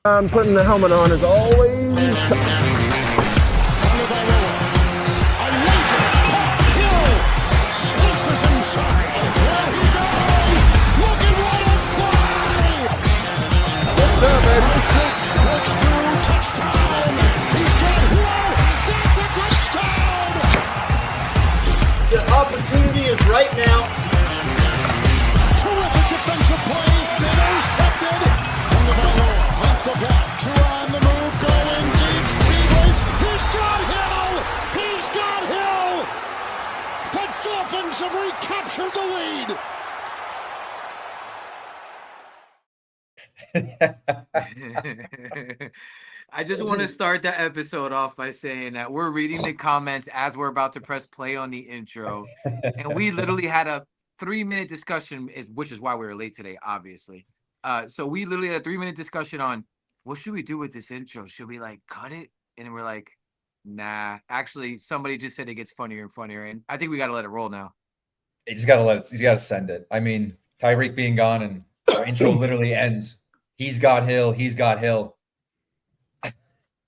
Putting the helmet on is always tough. The opportunity is right now. Terrific defensive play. Intercepted. From the Waddle. Off the block. Two on the move. Going deep. Speed race. He's got Hill. He's got Hill. The Dolphins have recaptured the lead. I just want to start the episode off by saying that we're reading the comments as we're about to press play on the intro. And we literally had a 3-minute discussion, which is why we were late today, obviously. So we literally had a 3-minute discussion on what should we do with this intro? Should we like cut it? And we're like, nah. Actually, somebody just said it gets funnier and funnier. And I think we got to let it roll now. You just got to let it. You got to send it. I mean, Tyreek being gone and our intro literally ends. He's got Hill. He's got Hill.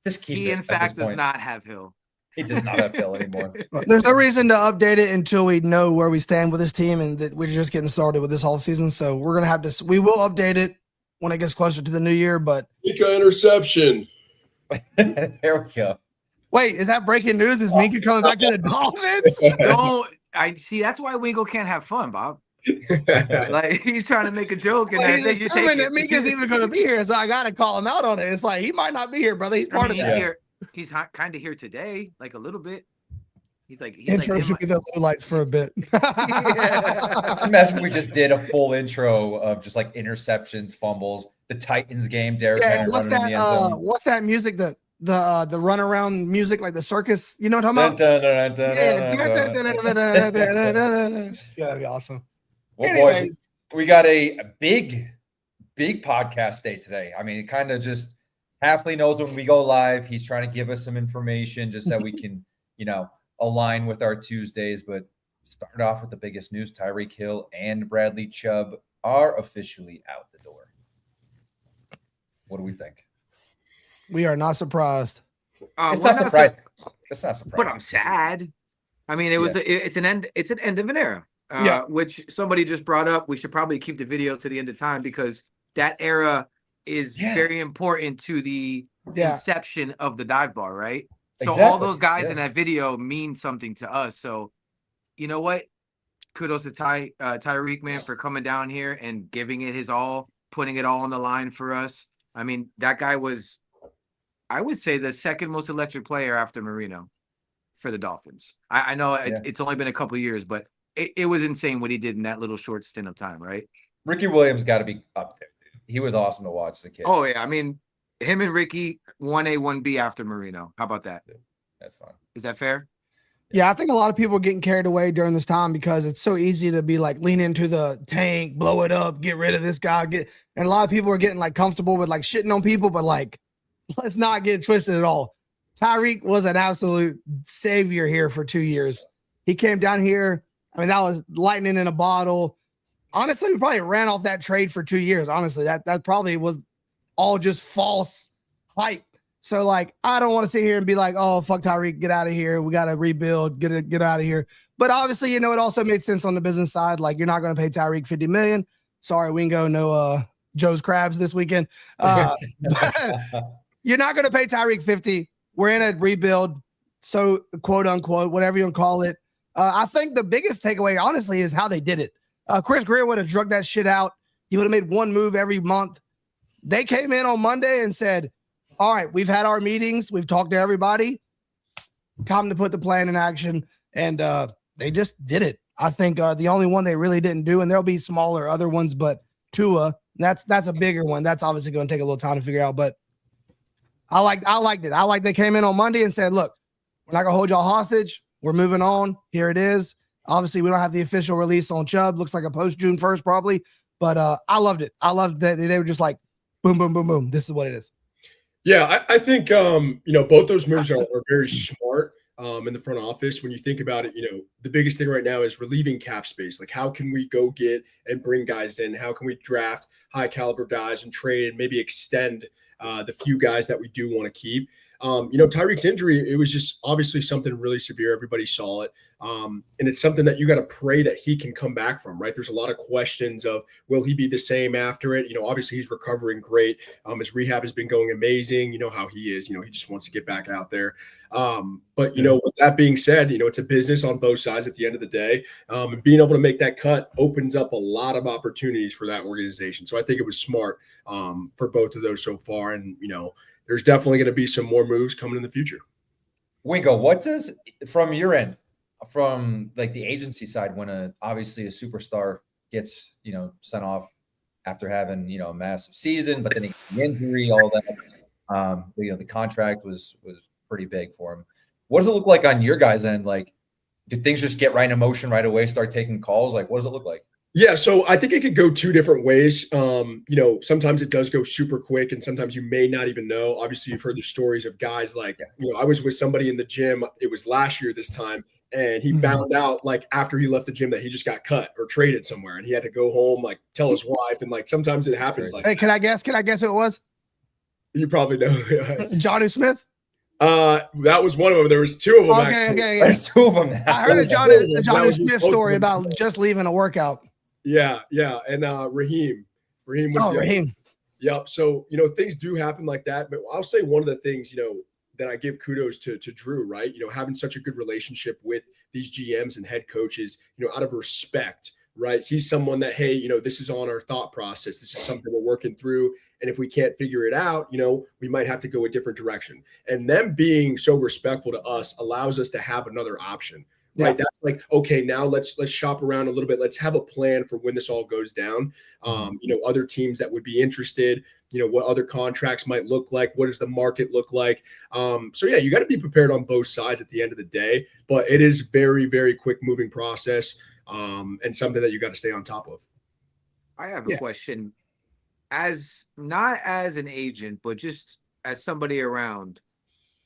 Just keep he, it. In fact, does not have Hill. He does not have Hill anymore. There's no reason to update it until we know where we stand with this team and that we're just getting started with this whole season. So we're going to have to – we will update it when it gets closer to the new year, but – Minka interception. There we go. Wait, is that breaking news? Is Minka coming back to the Dolphins? See, that's why Wingo can't have fun, Bob. Like he's trying to make a joke, and he's assuming that Minka's even going to be here, so I got to call him out on it. It's like he might not be here, brother. He's part of that. Here. He's kind of here today, like a little bit. He's intro like, should be the low lights for a bit. Just imagine we just did a full intro of just like interceptions, fumbles, the Titans game. Derek what's that music? The runaround music, like the circus. You know what I'm talking about? Yeah, that'd be awesome. Well, boys, we got a big podcast day today. I mean, it kind of just Halfley knows when we go live. He's trying to give us some information just so we can, align with our Tuesdays. But start off with the biggest news: Tyreek Hill and Bradley Chubb are officially out the door. What do we think? We are not surprised. It's not surprising. It's not surprising. But I'm sad. I mean, it's an end of an era. Which somebody just brought up. We should probably keep the video to the end of time because that era is very important to the inception of the dive bar, right? So all those guys in that video mean something to us. So you know what? Kudos to Tyreek, man, for coming down here and giving it his all, putting it all on the line for us. I mean, that guy was, I would say, the second most electric player after Marino for the Dolphins. I know it's only been a couple of years, but it was insane what he did in that little short stint of time, right? Ricky Williams got to be up there, dude. He was awesome to watch the kid. Oh, yeah. I mean, him and Ricky, 1A, 1B after Marino. How about that? That's fun. Is that fair? Yeah, I think a lot of people are getting carried away during this time because it's so easy to be like lean into the tank, blow it up, get rid of this guy. And a lot of people are getting like comfortable with like shitting on people, but like, let's not get twisted at all. Tyreek was an absolute savior here for 2 years. He came down here. I mean, that was lightning in a bottle. Honestly, we probably ran off that trade for 2 years. Honestly, that probably was all just false hype. So, like, I don't want to sit here and be like, oh, fuck Tyreek, get out of here. We got to rebuild, get out of here. But obviously, it also made sense on the business side. Like, you're not going to pay Tyreek $50 million. Sorry, Wingo, no Joe's Crabs this weekend. You're not going to pay Tyreek 50. We're in a rebuild. So, quote unquote, whatever you want to call it. I think the biggest takeaway, honestly, is how they did it. Chris Greer would have drugged that shit out. He would have made one move every month. They came in on Monday and said, all right, we've had our meetings. We've talked to everybody. Time to put the plan in action. And they just did it. I think the only one they really didn't do, and there'll be smaller other ones, but Tua, that's a bigger one. That's obviously going to take a little time to figure out, but I liked it. I like they came in on Monday and said, look, we're not going to hold y'all hostage. We're moving on. Here it is. Obviously, we don't have the official release on Chubb. Looks like a post June 1st probably, but I loved it. I loved that they were just like, boom, boom, boom, boom. This is what it is. Yeah, I think both those moves are very smart in the front office. When you think about it, the biggest thing right now is relieving cap space. Like, how can we go get and bring guys in? How can we draft high caliber guys and trade and maybe extend the few guys that we do want to keep. Tyreek's injury, it was just obviously something really severe. Everybody saw it. And it's something that you got to pray that he can come back from, right? There's a lot of questions of, will he be the same after it? Obviously he's recovering great. His rehab has been going amazing. You know how he is, he just wants to get back out there. But with that being said, it's a business on both sides at the end of the day. And being able to make that cut opens up a lot of opportunities for that organization. So I think it was smart for both of those so far. And, there's definitely going to be some more moves coming in the future. Wingo, what does, from your end, from like the agency side, when obviously a superstar gets, sent off after having, a massive season, but then he got the injury, all that, the contract was pretty big for him. What does it look like on your guys' end? Like, did things just get right in motion right away, start taking calls? Like, what does it look like? Yeah, so I think it could go two different ways. Sometimes it does go super quick, and sometimes you may not even know. Obviously, you've heard the stories of guys like, I was with somebody in the gym. It was last year this time, and he found out like after he left the gym that he just got cut or traded somewhere, and he had to go home, like tell his wife, and like sometimes it happens. Like, hey, can I guess? Can I guess who it was? You probably know. Yes. Johnny Smith. That was one of them. There was two of them. Okay. There's two of them now. I heard the Johnny Smith story about just leaving a workout. Yeah. And Raheem was Raheem. Yep. So, things do happen like that. But I'll say one of the things, that I give kudos to Drew, right? Having such a good relationship with these GMs and head coaches, out of respect, right? He's someone that, hey, this is on our thought process. This is something we're working through. And if we can't figure it out, we might have to go a different direction. And them being so respectful to us allows us to have another option. Right. That's like, okay, now let's shop around a little bit. Let's have a plan for when this all goes down. Other teams that would be interested, what other contracts might look like. What does the market look like? You got to be prepared on both sides at the end of the day, but it is very, very quick moving process and something that you got to stay on top of. I have a question not as an agent, but just as somebody around,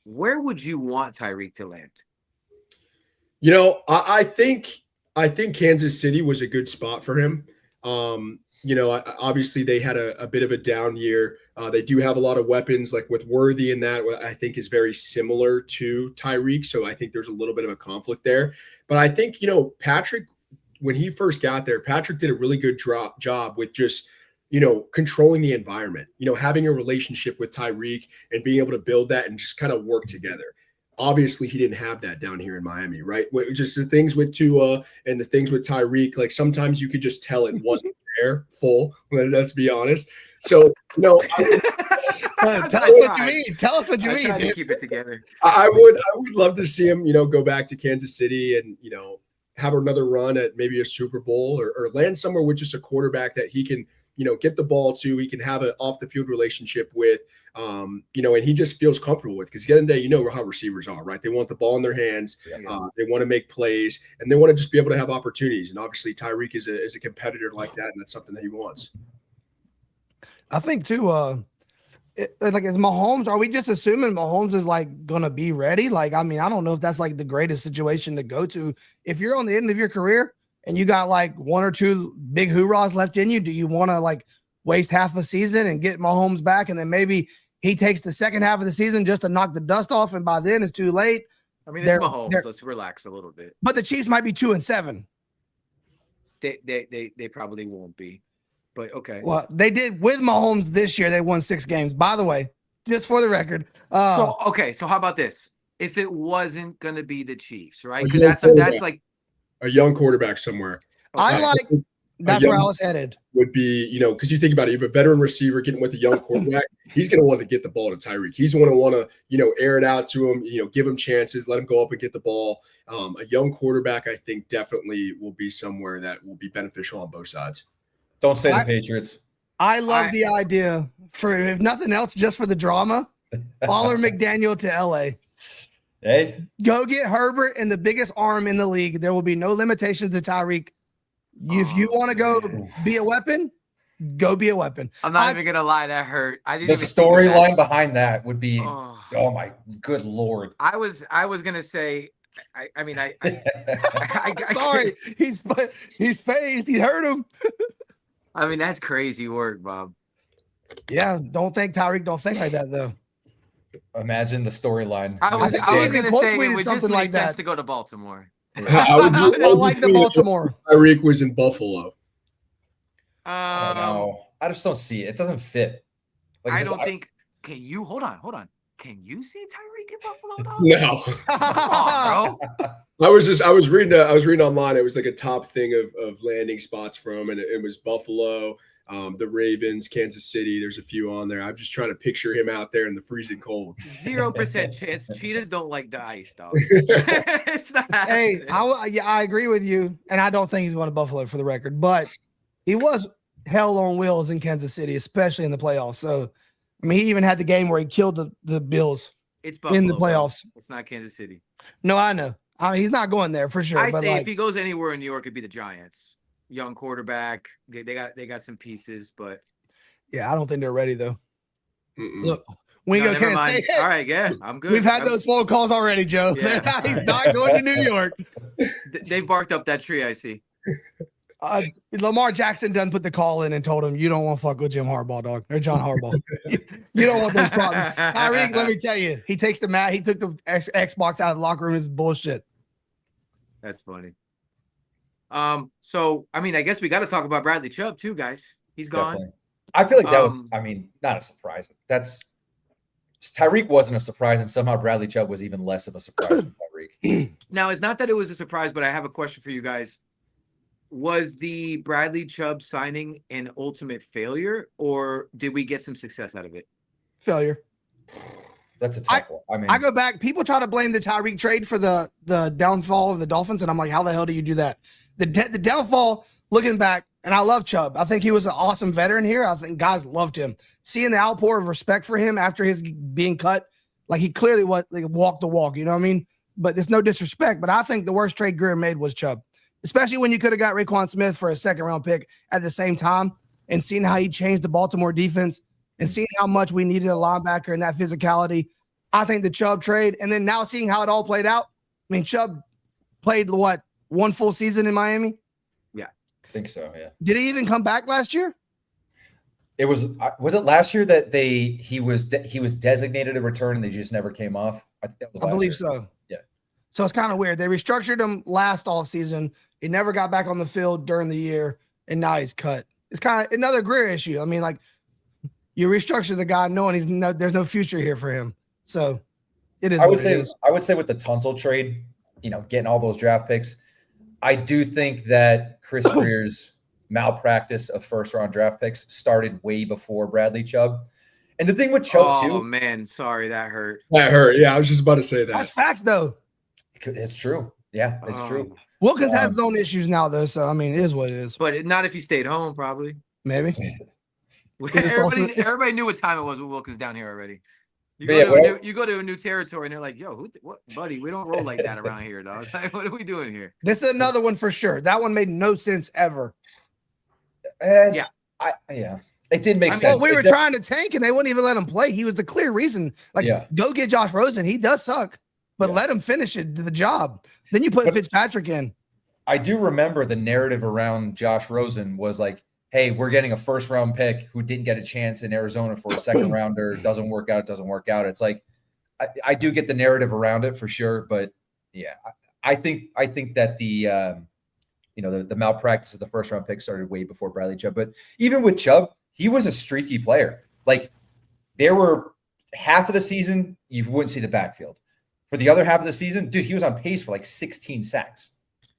where would you want Tyreek to land? I think Kansas City was a good spot for him. Obviously they had a bit of a down year. They do have a lot of weapons, like with Worthy, and that I think is very similar to Tyreek. So I think there's a little bit of a conflict there. But I think, Patrick, when he first got there, Patrick did a really good job with just, controlling the environment, having a relationship with Tyreek and being able to build that and just kind of work together. Obviously, he didn't have that down here in Miami, right? Just the things with Tua and the things with Tyreek, like sometimes you could just tell it wasn't there full. Let's be honest. So, tell us what you mean. Tell us what you mean. To keep it together. I would love to see him, go back to Kansas City and have another run at maybe a Super Bowl or land somewhere with just a quarterback that he can, get the ball to, he can have an off the field relationship with, and he just feels comfortable with, because at the end of the day, how receivers are, right? They want the ball in their hands. They want to make plays, and they want to just be able to have opportunities. And obviously Tyreek is a competitor like that. And that's something that he wants. I think too, is Mahomes, are we just assuming Mahomes is like going to be ready? Like, I mean, I don't know if that's like the greatest situation to go to. If you're on the end of your career and you got like one or two big hoorahs left in you, do you want to like waste half a season and get Mahomes back, and then maybe he takes the second half of the season just to knock the dust off, and by then it's too late? I mean, it's Mahomes. Let's relax a little bit. But the Chiefs might be 2-7. They probably won't be. But okay. Well, they did with Mahomes this year. They won 6 games. By the way, just for the record. So how about this? If it wasn't going to be the Chiefs, right? Because that's like a young quarterback somewhere. That's where I was headed. Would be, because you think about it, you have a veteran receiver getting with a young quarterback, he's going to want to get the ball to Tyreek. He's going to want to, air it out to him, give him chances, let him go up and get the ball. A young quarterback, I think, definitely will be somewhere that will be beneficial on both sides. Don't say the Patriots. I love the idea for, if nothing else, just for the drama. Follow McDaniel to LA. Hey, go get Herbert and the biggest arm in the league. There will be no limitations to Tyreek. If you want to go be a weapon, go be a weapon. I'm not even gonna lie, that hurt. The storyline behind that would be, oh my good Lord. I was gonna say, I mean, sorry, he's phased. He hurt him. I mean, that's crazy work, Bob. Yeah, don't think like that though. Imagine the storyline. I think was they even going to quote say it tweeted would something just like make sense that. to go to Baltimore. I like the Baltimore. Tyreek was in Buffalo. I don't know. I just don't see it. It doesn't fit. Like, I don't think. Can you hold on? Can you see Tyreek in Buffalo? Dog? No. Come on, bro. I was reading online. It was like a top thing of landing spots from, and it was Buffalo, the Ravens, Kansas City. There's a few on there. I'm just trying to picture him out there in the freezing cold. 0% chance. Cheetahs don't like the ice, dog. It's not Hey, happening. I agree with you, and I don't think he's going to Buffalo for the record, but he was hell on wheels in Kansas City, especially in the playoffs. So, I mean, he even had the game where he killed the Bills It's Buffalo, in the playoffs. Bro. It's not Kansas City. No, I know. I mean, he's not going there for sure. I but say like, if he goes anywhere in New York, it'd be the Giants. Young quarterback. They got some pieces, but yeah, I don't think they're ready though. Mm-mm. Look, we no, go never can't mind. say it. All right, yeah, I'm good. We've had those phone calls already, Joe. Yeah. He's not going to New York. They barked up that tree. I see. Lamar Jackson done put the call in and told him, you don't want to fuck with Jim Harbaugh, dog, or John Harbaugh. You don't want those problems. Tyreek, let me tell you, he takes the mat. He took the Xbox out of the locker room. It's bullshit. That's funny. So I mean, I guess we got to talk about Bradley Chubb too, guys. He's gone. Definitely. I feel like that was, I mean, not a surprise. Tyreek wasn't a surprise, and somehow Bradley Chubb was even less of a surprise than Tyreek. Now, it's not that it was a surprise, but I have a question for you guys. Was the Bradley Chubb signing an ultimate failure, or did we get some success out of it? Failure. That's a tough one. I mean, I go back. People try to blame the Tyreek trade for the downfall of the Dolphins, and I'm like, how the hell do you do that? The downfall, looking back, and I love Chubb. I think he was an awesome veteran here. I think guys loved him. Seeing the outpour of respect for him after his being cut, like he clearly walked the walk. You know what I mean? But there's no disrespect. But I think the worst trade Greer made was Chubb, especially when you could have got Raekwon Smith for a second-round pick at the same time, and seeing how he changed the Baltimore defense and seeing how much we needed a linebacker and that physicality. I think the Chubb trade, and then now seeing how it all played out. I mean, Chubb played one full season in Miami? Yeah. I think so, yeah. Did he even come back last year? It was it last year that he was designated a return and they just never came off? I believe so. Yeah. So it's kind of weird. They restructured him last offseason. He never got back on the field during the year, and now he's cut. It's kind of another Greer issue. I mean, like, you restructure the guy knowing there's no future here for him. So it is. I would say with the Tunsil trade, getting all those draft picks, I do think that Chris Greer's malpractice of first-round draft picks started way before Bradley Chubb. And the thing with Chubb too. Oh man, sorry, that hurt. That hurt. Yeah, I was just about to say that. That's facts, though. It's true. Yeah, it's true. Wilkins has his own issues now, though. So I mean, it is what it is. But not if he stayed home, probably. Maybe. Everybody knew what time it was with Wilkins down here already. You go to a new territory and they're like, yo, what, buddy? We don't roll like that around here, dog. Like, what are we doing here? This is another one for sure. That one made no sense ever. Yeah. It didn't make sense. Well, we were trying to tank and they wouldn't even let him play. He was the clear reason. Go get Josh Rosen. He does suck, but let him finish the job. Then you put Fitzpatrick in. I do remember the narrative around Josh Rosen was like, hey, we're getting a first-round pick who didn't get a chance in Arizona for a second-rounder. Doesn't work out. It's like I do get the narrative around it for sure, but yeah, I think that the malpractice of the first-round pick started way before Bradley Chubb. But even with Chubb, he was a streaky player. Like, there were half of the season you wouldn't see the backfield. For the other half of the season, dude, he was on pace for like 16 sacks.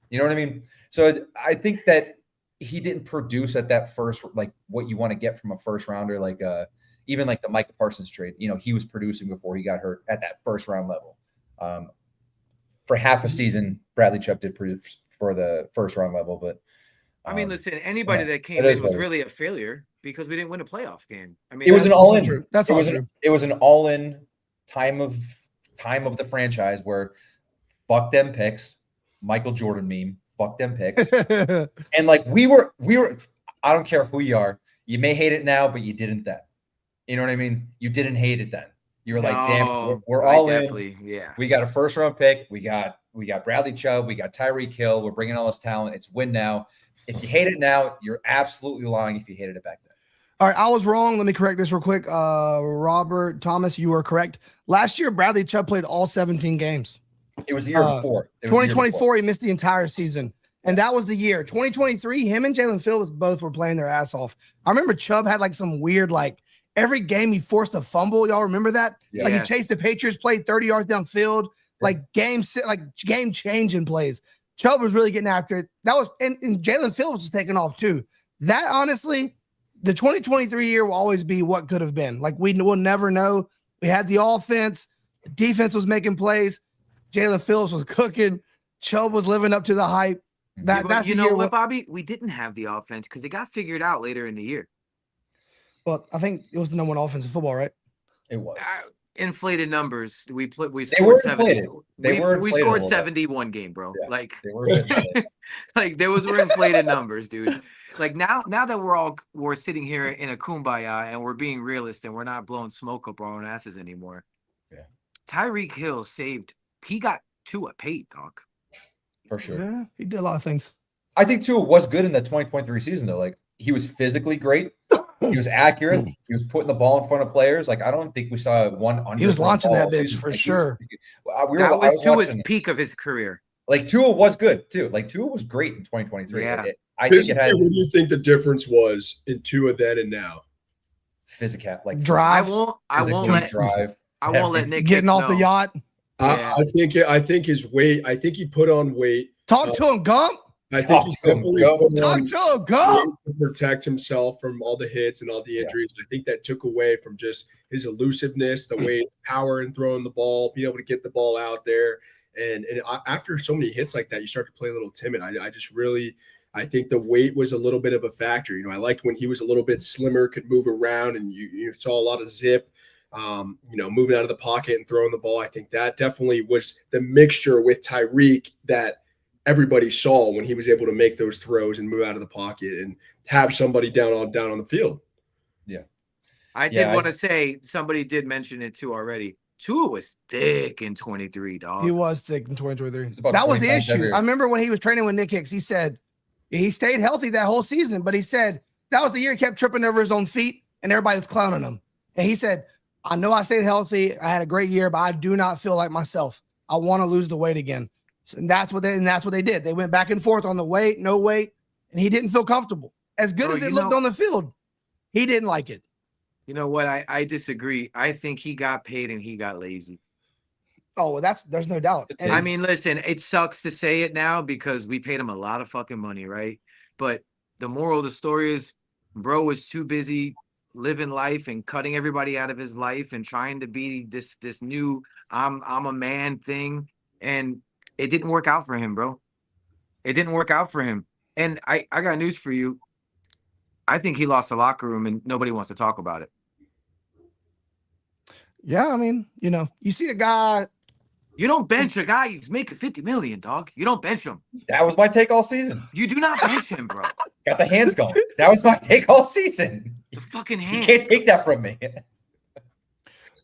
You know what I mean? So I think that he didn't produce at that first, like what you want to get from a first rounder, like even like the Micah Parsons trade, he was producing before he got hurt at that first round level. For half a season, Bradley Chubb did produce for the first round level, but I mean, listen, anybody that came in was really a failure because we didn't win a playoff game. I mean, it was an all-in. It was an all-in time of the franchise where fuck them picks, Michael Jordan meme. Fuck them picks. And like we were, I don't care who you are. You may hate it now, but you didn't then. You know what I mean? You didn't hate it then. You were like, damn, we're all in. Yeah. We got a first round pick. We got Bradley Chubb. We got Tyreek Hill. We're bringing all this talent. It's win now. If you hate it now, you're absolutely lying if you hated it back then. All right, I was wrong. Let me correct this real quick. Robert Thomas, you were correct. Last year, Bradley Chubb played all 17 games. It was the year before. 2024, he missed the entire season. And that was the year. 2023, him and Jaylen Phillips both were playing their ass off. I remember Chubb had like some weird, like every game he forced a fumble. Y'all remember that? Yeah. Like he chased the Patriots, played 30 yards downfield, like game changing plays. Chubb was really getting after it. That was, and Jaylen Phillips was taking off too. That honestly, the 2023 year will always be what could have been. Like we will never know. We had the offense, the defense was making plays. Jaylen Phillips was cooking. Chubb was living up to the hype. That's you the know year what, Bobby? We didn't have the offense because it got figured out later in the year. Well, I think it was the number one offense in football, right? It was. Inflated numbers. We They scored were 70. inflated. We scored 71 game, bro. Yeah, like they were like there were inflated numbers, dude. Like now that we're sitting here in a kumbaya and we're being realist and we're not blowing smoke up our own asses anymore. Yeah. Tyreek Hill he got Tua paid, dog. For sure. Yeah, he did a lot of things. I think Tua was good in the 2023 season though. Like he was physically great. He was accurate. He was putting the ball in front of players. Like I don't think we saw one. He was launching that bitch season. for like, sure. That was Tua's peak of his career. Like Tua was good too. Like Tua was great in 2023. Yeah. I think it had. What do you think the difference was in Tua then and now? Physical, like drive. I won't let Nick getting off the yacht. Yeah. I think his weight. I think he put on weight. Talk to him, Gump. I think he definitely put Talk on to him, Gump. to protect himself from all the hits and all the injuries. I think that took away from just his elusiveness, the weight, power in throwing the ball, being able to get the ball out there. And after so many hits like that, you start to play a little timid. I think the weight was a little bit of a factor. You know, I liked when he was a little bit slimmer, could move around, and you saw a lot of zip. Moving out of the pocket and throwing the ball. I think that definitely was the mixture with Tyreek that everybody saw when he was able to make those throws and move out of the pocket and have somebody down on the field. Yeah. I did want to say, somebody did mention it too already. Tua was thick in 23, dog. He was thick in 2023. That was the issue. I remember when he was training with Nick Hicks, he said he stayed healthy that whole season, but he said that was the year he kept tripping over his own feet and everybody was clowning him. And he said, I know I stayed healthy. I had a great year, but I do not feel like myself. I want to lose the weight again. And that's what they did. They went back and forth on the weight, no weight, and he didn't feel comfortable. As good as it looked on the field, he didn't like it. You know what? I disagree. I think he got paid and he got lazy. Oh, well, there's no doubt. I mean, listen, it sucks to say it now because we paid him a lot of fucking money, right? But the moral of the story is, bro was too busy living life and cutting everybody out of his life and trying to be this new I'm a man thing, and it didn't work out for him, bro. It didn't work out for him. And I got news for you. I think he lost the locker room and nobody wants to talk about it. Yeah, I mean, you see a guy. You don't bench a guy. He's making $50 million, dog. You don't bench him. That was my take all season. You do not bench him, bro. Got the hands going. That was my take all season. The fucking hands. You can't take that from me.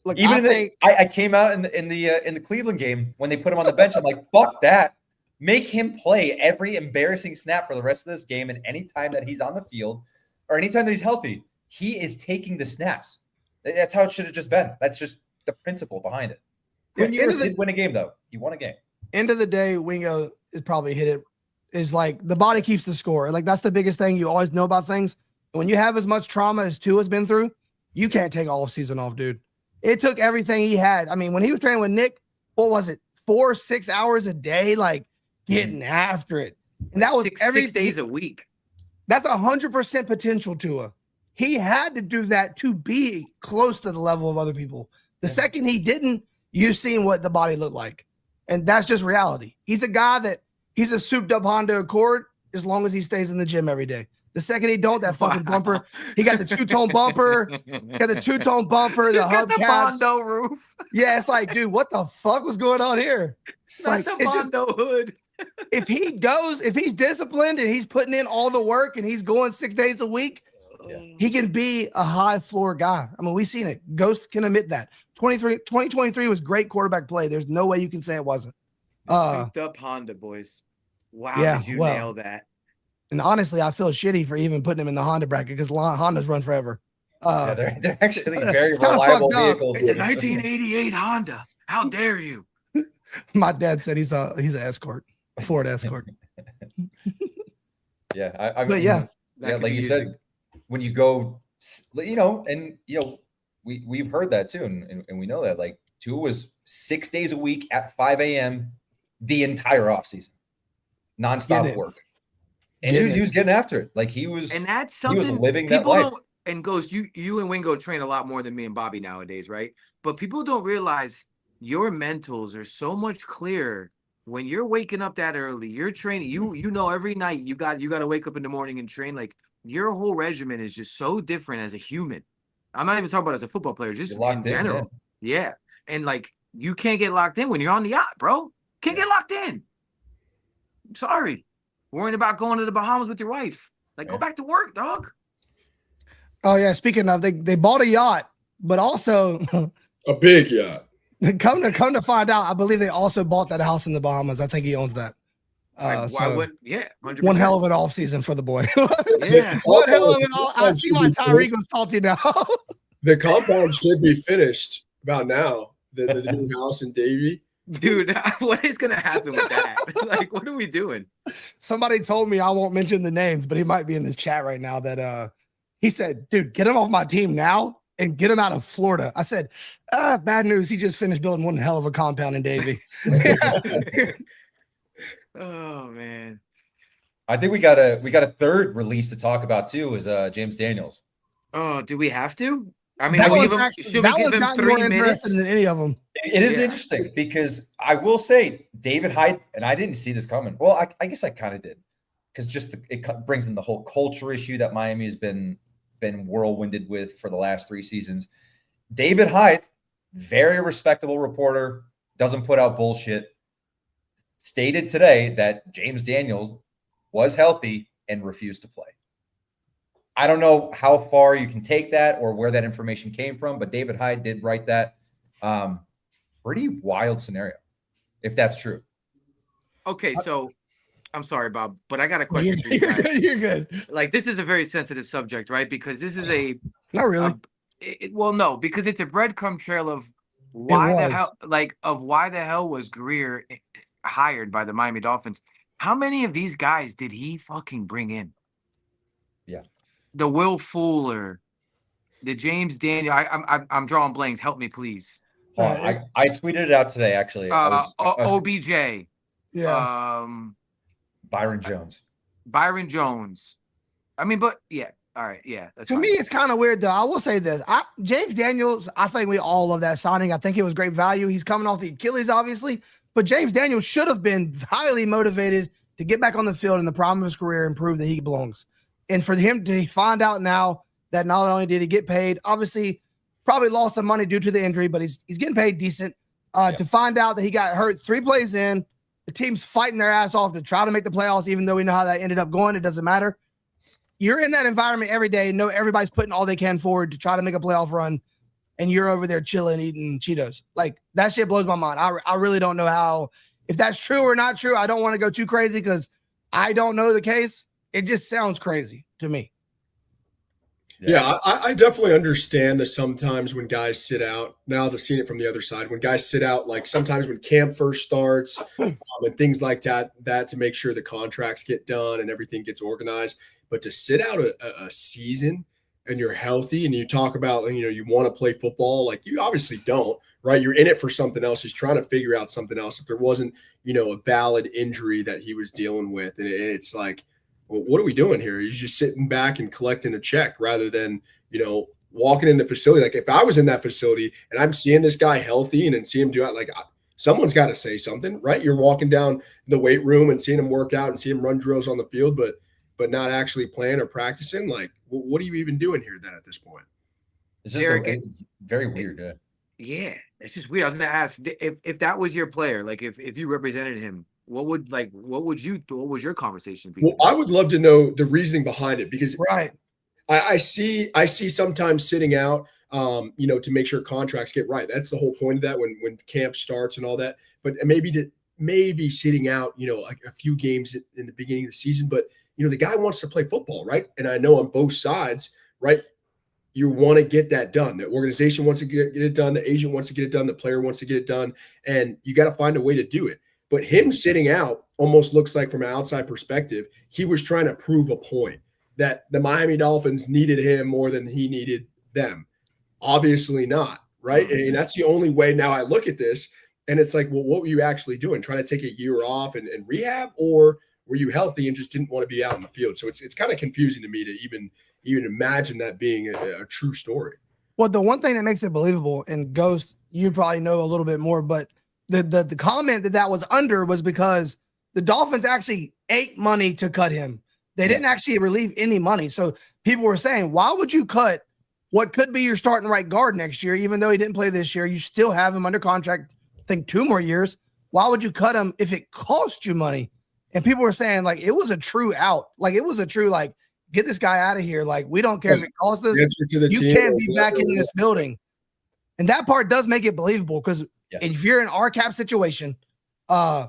Look, Even I came out in the Cleveland game when they put him on the bench. I'm like, fuck that. Make him play every embarrassing snap for the rest of this game, and any time that he's on the field or anytime that he's healthy, he is taking the snaps. That's how it should have just been. That's just the principle behind it. Quinn Ewers did win a game, though. He won a game. End of the day, Wingo is probably hit it. Is like the body keeps the score. Like that's the biggest thing you always know about things. When you have as much trauma as Tua's been through, you can't take all of season off, dude. It took everything he had. I mean, when he was training with Nick, what was it? 4-6 hours a day, like getting after it. And that was 6 days a week. That's 100% potential Tua. He had to do that to be close to the level of other people. The second he didn't, you've seen what the body looked like. And that's just reality. He's a guy that he's a souped up Honda Accord as long as he stays in the gym every day. The second he don't, that fucking bumper, he got the two-tone bumper, the hubcaps. Bondo roof. Yeah, it's like, dude, what the fuck was going on here? It's like the Bondo hood. If he's disciplined and he's putting in all the work and he's going 6 days a week, he can be a high floor guy. I mean, we've seen it. Ghost can admit that. 2023 was great quarterback play. There's no way you can say it wasn't. Souped up Honda, boys. Wow, did you nail that? And honestly, I feel shitty for even putting him in the Honda bracket because Hondas run forever. They're actually very it's kinda reliable fucked up. vehicles. It's a 1988 Honda. How dare you? My dad said he's an escort, a Ford Escort. Yeah, I But mean, yeah. like you said, when you go, we've heard that too, and we know that like Tua was 6 days a week at 5 a.m. the entire offseason, nonstop work, and he was getting after it. Like he was, and that's he was something living that people life. don't. And goes, you and Wingo train a lot more than me and Bobby nowadays, right? But people don't realize your mentals are so much clearer when you're waking up that early. You're training. You know every night you got to wake up in the morning and train. Like your whole regimen is just so different as a human. I'm not even talking about as a football player, just in general. Yeah. And like you can't get locked in when you're on the yacht, bro. Can't get locked in. Sorry. Worrying about going to the Bahamas with your wife. Like go back to work, dog. Oh yeah. Speaking of, they bought a yacht, but also a big yacht. Come to find out, I believe they also bought that house in the Bahamas. I think he owns that. Why would 100%. One hell of an off season for the boy. Yeah. One hell of an off. I see why Tyreek was salty now. The compound should be finished about now. The new house in Davie. Dude, what is gonna happen with that? Like, what are we doing? Somebody told me, I won't mention the names, but he might be in this chat right now, that he said, dude, get him off my team now and get him out of Florida. I said, bad news. He just finished building one hell of a compound in Davie. Oh man. I think we got a third release to talk about too, is James Daniels. Oh, do we have to? I mean, that should that we was give him not 3 more minutes? interested than any of them. It is interesting because I will say David Hyde, and I didn't see this coming. Well, I guess I kind of did, because it brings in the whole culture issue that Miami has been whirlwinded with for the last 3 seasons. David Hyde, very respectable reporter, doesn't put out bullshit, stated today that James Daniels was healthy and refused to play. I don't know how far you can take that or where that information came from, but David Hyde did write that. Pretty wild scenario, if that's true. Okay, so I'm sorry, Bob, but I got a question for you guys. You're good. Like, this is a very sensitive subject, right? Because this is not really. Well, no, because it's a breadcrumb trail of why the hell was Greer hired by the Miami Dolphins. How many of these guys did he fucking bring in? Yeah. The Will Fuller, the James Daniel. I'm drawing blanks. Help me, please. I tweeted it out today, actually. OBJ. Yeah. Byron Jones. I mean, but yeah. All right. Yeah. To me, it's kind of weird, though. I will say this. James Daniels, I think we all love that signing. I think it was great value. He's coming off the Achilles, obviously. But James Daniels should have been highly motivated to get back on the field in the prime of his career and prove that he belongs. And for him to find out now that not only did he get paid, obviously probably lost some money due to the injury, but he's getting paid decent. To find out that he got hurt 3 plays in, the team's fighting their ass off to try to make the playoffs, even though we know how that ended up going. It doesn't matter. You're in that environment every day. Know everybody's putting all they can forward to try to make a playoff run, and you're over there chilling, eating Cheetos. Like, that shit blows my mind. I really don't know if that's true or not true. I don't want to go too crazy because I don't know the case. It just sounds crazy to me. Yeah, I definitely understand that sometimes when guys sit out, now they've seen it from the other side, when guys sit out, like sometimes when camp first starts and things like that to make sure the contracts get done and everything gets organized. But to sit out a season and you're healthy and you talk about, you want to play football, like you obviously don't, right? You're in it for something else. He's trying to figure out something else. If there wasn't, a valid injury that he was dealing with, and it's like, well, what are we doing here? He's just sitting back and collecting a check rather than, walking in the facility. Like if I was in that facility and I'm seeing this guy healthy and then see him do it, like someone's got to say something, right? You're walking down the weight room and seeing him work out and seeing him run drills on the field, but not actually playing or practicing. Like, what are you even doing here then at this point? It's just very weird. Yeah, it's just weird. I was going to ask if that was your player, like if you represented him, what was your conversation be? Well, I would love to know the reasoning behind it, because right. I see sometimes sitting out, to make sure contracts get right. That's the whole point of that when camp starts and all that. But maybe sitting out, a few games in the beginning of the season. But the guy wants to play football, right? And I know on both sides, right? you want to get that done. The organization wants to get it done. The agent wants to get it done. The player wants to get it done. And you got to find a way to do it. But him sitting out almost looks like, from an outside perspective, he was trying to prove a point that the Miami Dolphins needed him more than he needed them. Obviously not, right? And that's the only way now I look at this. And it's like, well, what were you actually doing? Trying to take a year off and rehab? Or were you healthy and just didn't want to be out in the field? So it's kind of confusing to me to even imagine that being a true story. Well, the one thing that makes it believable, and Ghost, you probably know a little bit more, but the comment that was under was because the Dolphins actually ate money to cut him. They didn't actually relieve any money. So people were saying, why would you cut what could be your starting right guard next year, even though he didn't play this year? You still have him under contract, I think 2 more years. Why would you cut him if it cost you money? And people were saying, like, it was a true out. Like, it was a true, like, get this guy out of here. Like, we don't care if it costs us. You can't be back in this building. And that part does make it believable, because if you're in our cap situation, why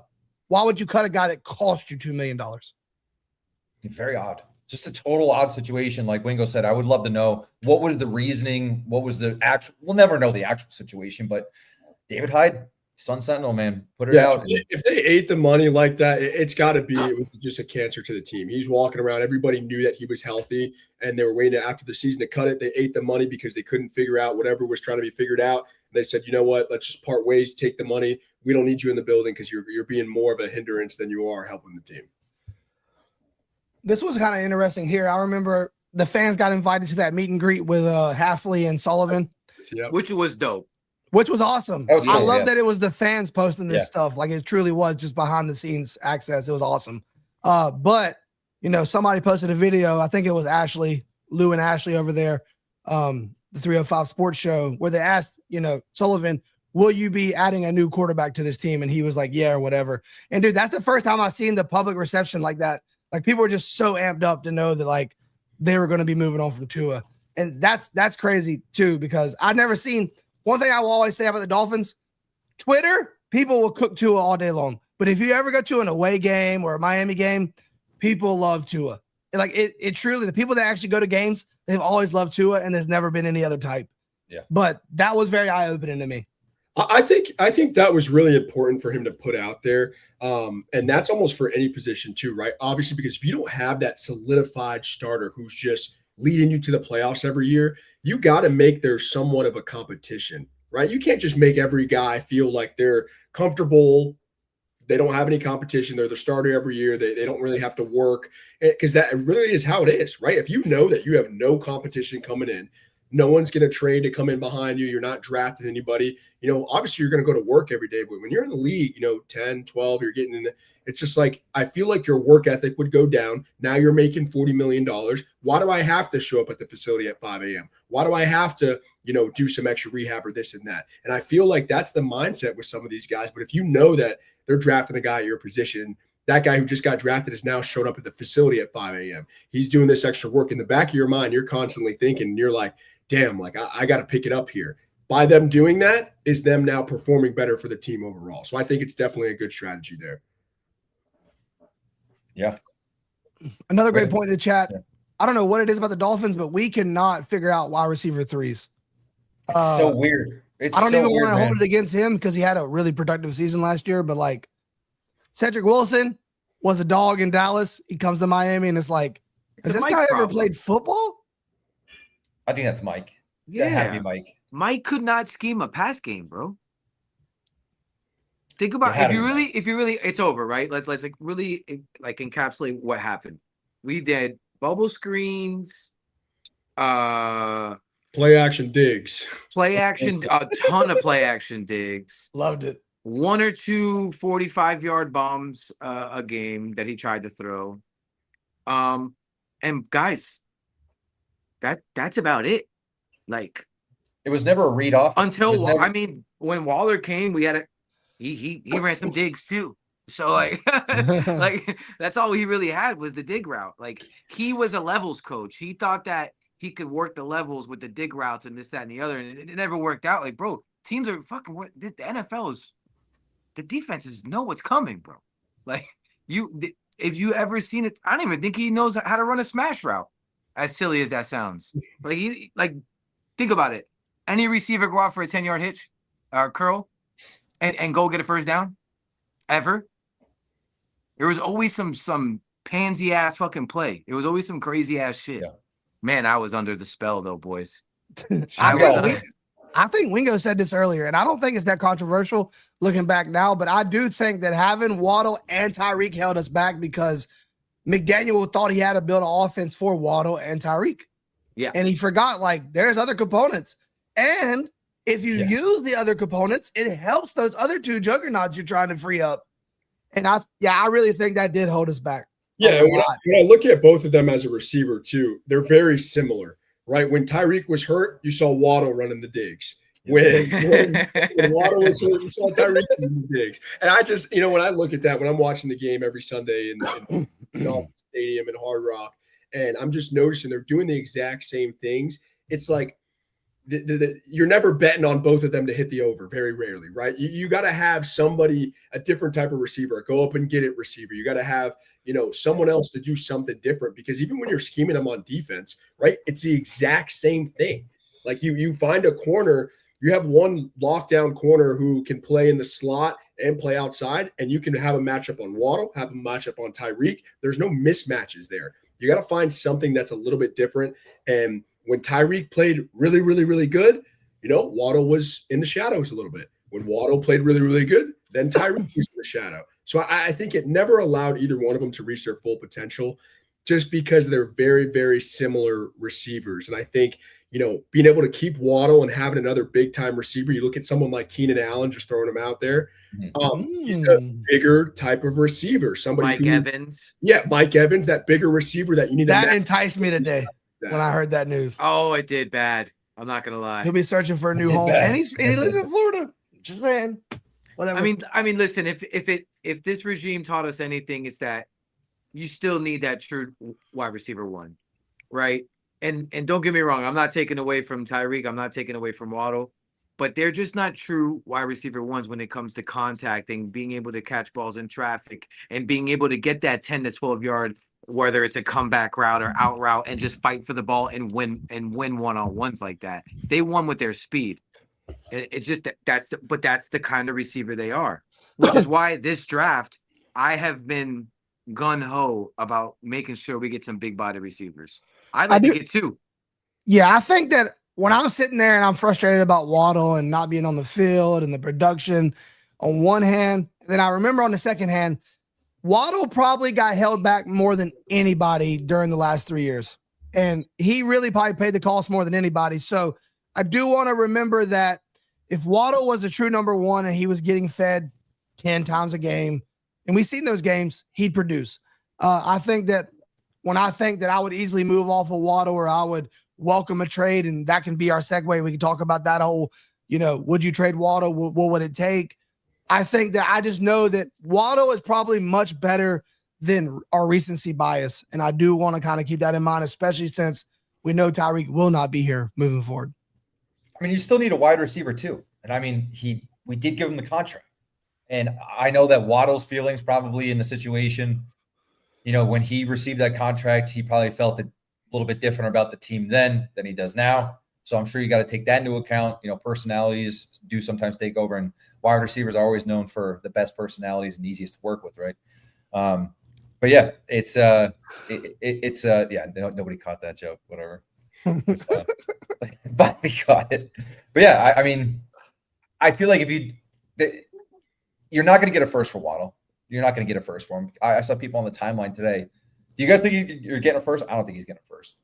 would you cut a guy that cost you $2 million? Very odd. Just a total odd situation. Like Wingo said, I would love to know what was the reasoning, what was the actual. We'll never know the actual situation, but David Hyde, Sun Sentinel, man, put it out. If they ate the money like that, it's got to be, it was just a cancer to the team. He's walking around. Everybody knew that he was healthy, and they were waiting after the season to cut it. They ate the money because they couldn't figure out whatever was trying to be figured out. And they said, you know what, let's just part ways, take the money. We don't need you in the building because you're being more of a hindrance than you are helping the team. This was kind of interesting here. I remember the fans got invited to that meet and greet with Halfley and Sullivan, which was dope. Which was awesome. That was cool, I love that it was the fans posting this stuff. Like, it truly was just behind the scenes access. It was awesome. But, you know, somebody posted a video. I think it was Ashley, Lou and Ashley over there, the 305 Sports Show, where they asked, you know, Sullivan, will you be adding a new quarterback to this team? And he was like, yeah, or whatever. And dude, that's the first time I've seen the public reception like that. Like, people were just so amped up to know that, like, they were going to be moving on from Tua. And that's crazy too, because I've never seen. One thing I will always say about the Dolphins, Twitter, people will cook Tua all day long. But if you ever go to an away game or a Miami game, people love Tua. Like, it truly, the people that actually go to games, they've always loved Tua, and there's never been any other type. Yeah. But that was very eye-opening to me. I think that was really important for him to put out there. And that's almost for any position too, right? Obviously, because if you don't have that solidified starter who's just leading you to the playoffs every year, you got to make there somewhat of a competition, right? You can't just make every guy feel like they're comfortable. They don't have any competition. They're the starter every year. They don't really have to work, because that really is how it is, right? If you know that you have no competition coming in, no one's going to trade to come in behind you. You're not drafting anybody. You know, obviously you're going to go to work every day, but when you're in the league, you know, 10, 12, you're getting in the, it's just like, I feel like your work ethic would go down. Now you're making $40 million. Why do I have to show up at the facility at 5 a.m.? Why do I have to, you know, do some extra rehab or this and that? And I feel like that's the mindset with some of these guys. But if you know that they're drafting a guy at your position, that guy who just got drafted has now showed up at the facility at 5 a.m. He's doing this extra work. In the back of your mind, you're constantly thinking, you're like, damn, like I got to pick it up here. By them doing that is them now performing better for the team overall. So I think it's definitely a good strategy there. Yeah. Another great point in the chat. Yeah. I don't know what it is about the Dolphins, but we cannot figure out wide receiver threes. It's so weird. I don't even want to hold it against him because he had a really productive season last year. But like, Cedric Wilson was a dog in Dallas. He comes to Miami and it's like, has this guy ever played football? I think that's Mike. Yeah, that had to be Mike. Mike could not scheme a pass game, bro. Think about if you really, it's over, right? Let's like really like encapsulate what happened. We did bubble screens, play action digs, a ton of play action digs. Loved it. 1 or 2 45-yard bombs a game that he tried to throw. And guys, that's about it. Like, it was never a read off until I mean, when Waller came, we had he ran some digs too. So like, like that's all he really had was the dig route. Like, he was a levels coach. He thought that he could work the levels with the dig routes and this, that, and the other, and it never worked out. Like, bro, teams are fucking. The NFL is, the defenses know what's coming, bro. Like, if you ever seen it, I don't even think he knows how to run a smash route. As silly as that sounds, like think about it. Any receiver go out for a 10-yard hitch or curl and go get a first down ever? There was always some pansy ass fucking play. There was always some crazy ass shit. Yeah. Man, I was under the spell though, boys. I think Wingo said this earlier, and I don't think it's that controversial looking back now, but I do think that having Waddle and Tyreek held us back because McDaniel thought he had to build an offense for Waddle and Tyreek. Yeah. And he forgot, like, there's other components. And if you use the other components, it helps those other two juggernauts you're trying to free up. And I really think that did hold us back. Yeah, when I look at both of them as a receiver too, they're very similar, right? When Tyreek was hurt, you saw Waddle running the digs. When Waddle was hurt, you saw Tyreek running the digs. And I just, when I look at that, when I'm watching the game every Sunday in Dolphins Stadium and Hard Rock, and I'm just noticing they're doing the exact same things. It's like you're never betting on both of them to hit the over, very rarely, right? You got to have somebody, a different type of receiver, go up and get it receiver. You got to have, someone else to do something different, because even when you're scheming them on defense, right, it's the exact same thing. Like you find a corner, you have one lockdown corner who can play in the slot and play outside, and you can have a matchup on Waddle, have a matchup on Tyreek. There's no mismatches there. You got to find something that's a little bit different. And when Tyreek played really, really, really good, Waddle was in the shadows a little bit. When Waddle played really, really good, then Tyreek was in the shadow. So I think it never allowed either one of them to reach their full potential, just because they're very, very similar receivers. And I think, being able to keep Waddle and having another big-time receiver, you look at someone like Keenan Allen, just throwing him out there. He's a bigger type of receiver. Mike Evans. Yeah, Mike Evans, that bigger receiver that you need. That enticed me today when I heard that news. Oh, it did bad. I'm not gonna lie. He'll be searching for a new home, and he lives in Florida. Just saying. Whatever. I mean, listen. If this regime taught us anything, it's that you still need that true wide receiver one, right? And don't get me wrong, I'm not taking away from Tyreek. I'm not taking away from Waddle, but they're just not true wide receiver ones when it comes to contacting, being able to catch balls in traffic, and being able to get that 10 to 12 yard, whether it's a comeback route or out route, and just fight for the ball and win one-on-ones like that. They won with their speed. It's just that's the kind of receiver they are, which is why this draft I have been gung-ho about making sure we get some big body receivers. I'd like to get two. Yeah, I think that when I'm sitting there and I'm frustrated about Waddle and not being on the field and the production on one hand, then I remember on the second hand, Waddle probably got held back more than anybody during the last 3 years. And he really probably paid the cost more than anybody. So I do want to remember that if Waddle was a true number one and he was getting fed 10 times a game, and we've seen those games, he'd produce. I think that when I think that I would easily move off of Waddle, or I would welcome a trade, and that can be our segue. We can talk about that whole, would you trade Waddle? What would it take? I think that I just know that Waddle is probably much better than our recency bias. And I do want to kind of keep that in mind, especially since we know Tyreek will not be here moving forward. I mean, you still need a wide receiver too. And I mean, we did give him the contract. And I know that Waddle's feelings probably in the situation, when he received that contract, he probably felt a little bit different about the team then than he does now. So I'm sure you got to take that into account. Personalities do sometimes take over, and wide receivers are always known for the best personalities and easiest to work with, right? But yeah, it's nobody caught that joke, whatever. But we got it. But yeah, I mean, I feel like you're not going to get a first for Waddle. You're not going to get a first for him. I saw people on the timeline today. Do you guys think you're getting a first? I don't think he's getting a first.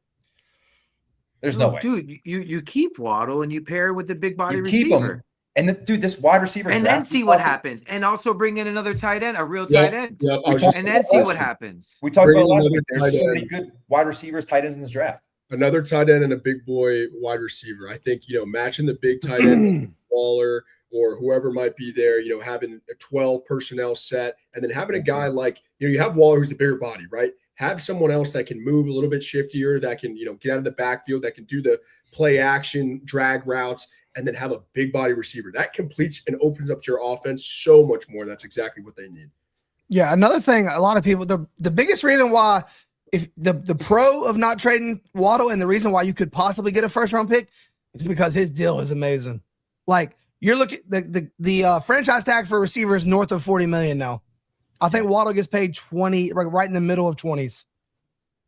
There's no way. Dude, you keep Waddle and you pair with the big body you receiver. Keep him. And this wide receiver. And then see what happens. And also bring in another tight end, a real tight end. Yeah, and then see what happens. We talked about last week. There's so many good wide receivers, tight ends in this draft. Another tight end and a big boy wide receiver. I think, matching the big tight end, Waller, or whoever might be there, having a 12 personnel set, and then having a guy like, you have Waller who's the bigger body, right? Have someone else that can move a little bit shiftier, that can, get out of the backfield, that can do the play action, drag routes, and then have a big body receiver. That completes and opens up your offense so much more. That's exactly what they need. Yeah, another thing, a lot of people, the biggest reason why, if the pro of not trading Waddle and the reason why you could possibly get a first-round pick It's because his deal is amazing. Like you're looking the franchise tag for receivers north of 40 million now. I think Waddle gets paid 20, right in the middle of 20s.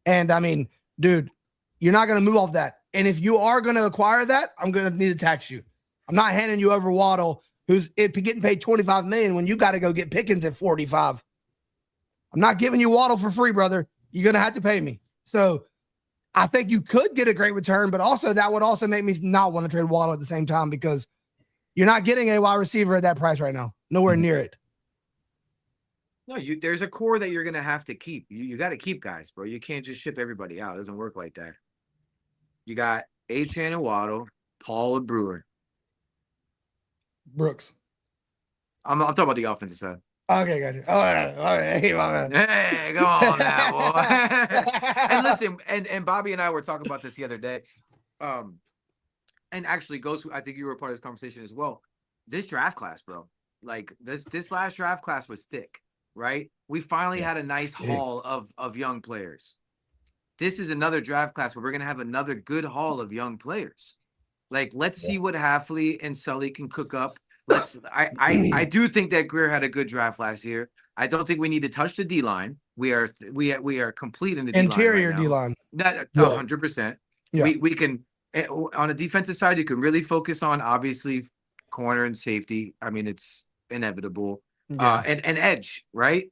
And I mean, dude, you're not going to move off that. And if you are going to acquire that, I'm going to need to tax you. I'm not handing you over Waddle, who's getting paid 25 million when you got to go get Pickens at 45. I'm not giving you Waddle for free, brother. You're going to have to pay me. So I think you could get a great return, but also that would also make me not want to trade Waddle at the same time because you're not getting a wide receiver at that price right now. Nowhere near it. No, there's a core that you're going to have to keep. You got to keep guys, bro. You can't just ship everybody out. It doesn't work like that. You got Achane and Waddle, Paul and Brewer. Brooks. I'm talking about the offensive side. Okay, gotcha. All right. Hey, my man. Hey, come on now, boy. And listen, and Bobby and I were talking about this the other day. And actually, Ghost, I think you were a part of this conversation as well. This draft class, bro. Like this last draft class was thick, right? We finally had a nice haul of young players. This is another draft class where we're gonna have another good haul of young players. Like, let's see what Hafley and Sully can cook up. I do think that Greer had a good draft last year. I don't think we need to touch the D line. We are complete in the interior D line. D-line. 100%. Yeah. We can on a defensive side. You can really focus on obviously corner and safety. I mean, it's inevitable. Yeah. And edge, right?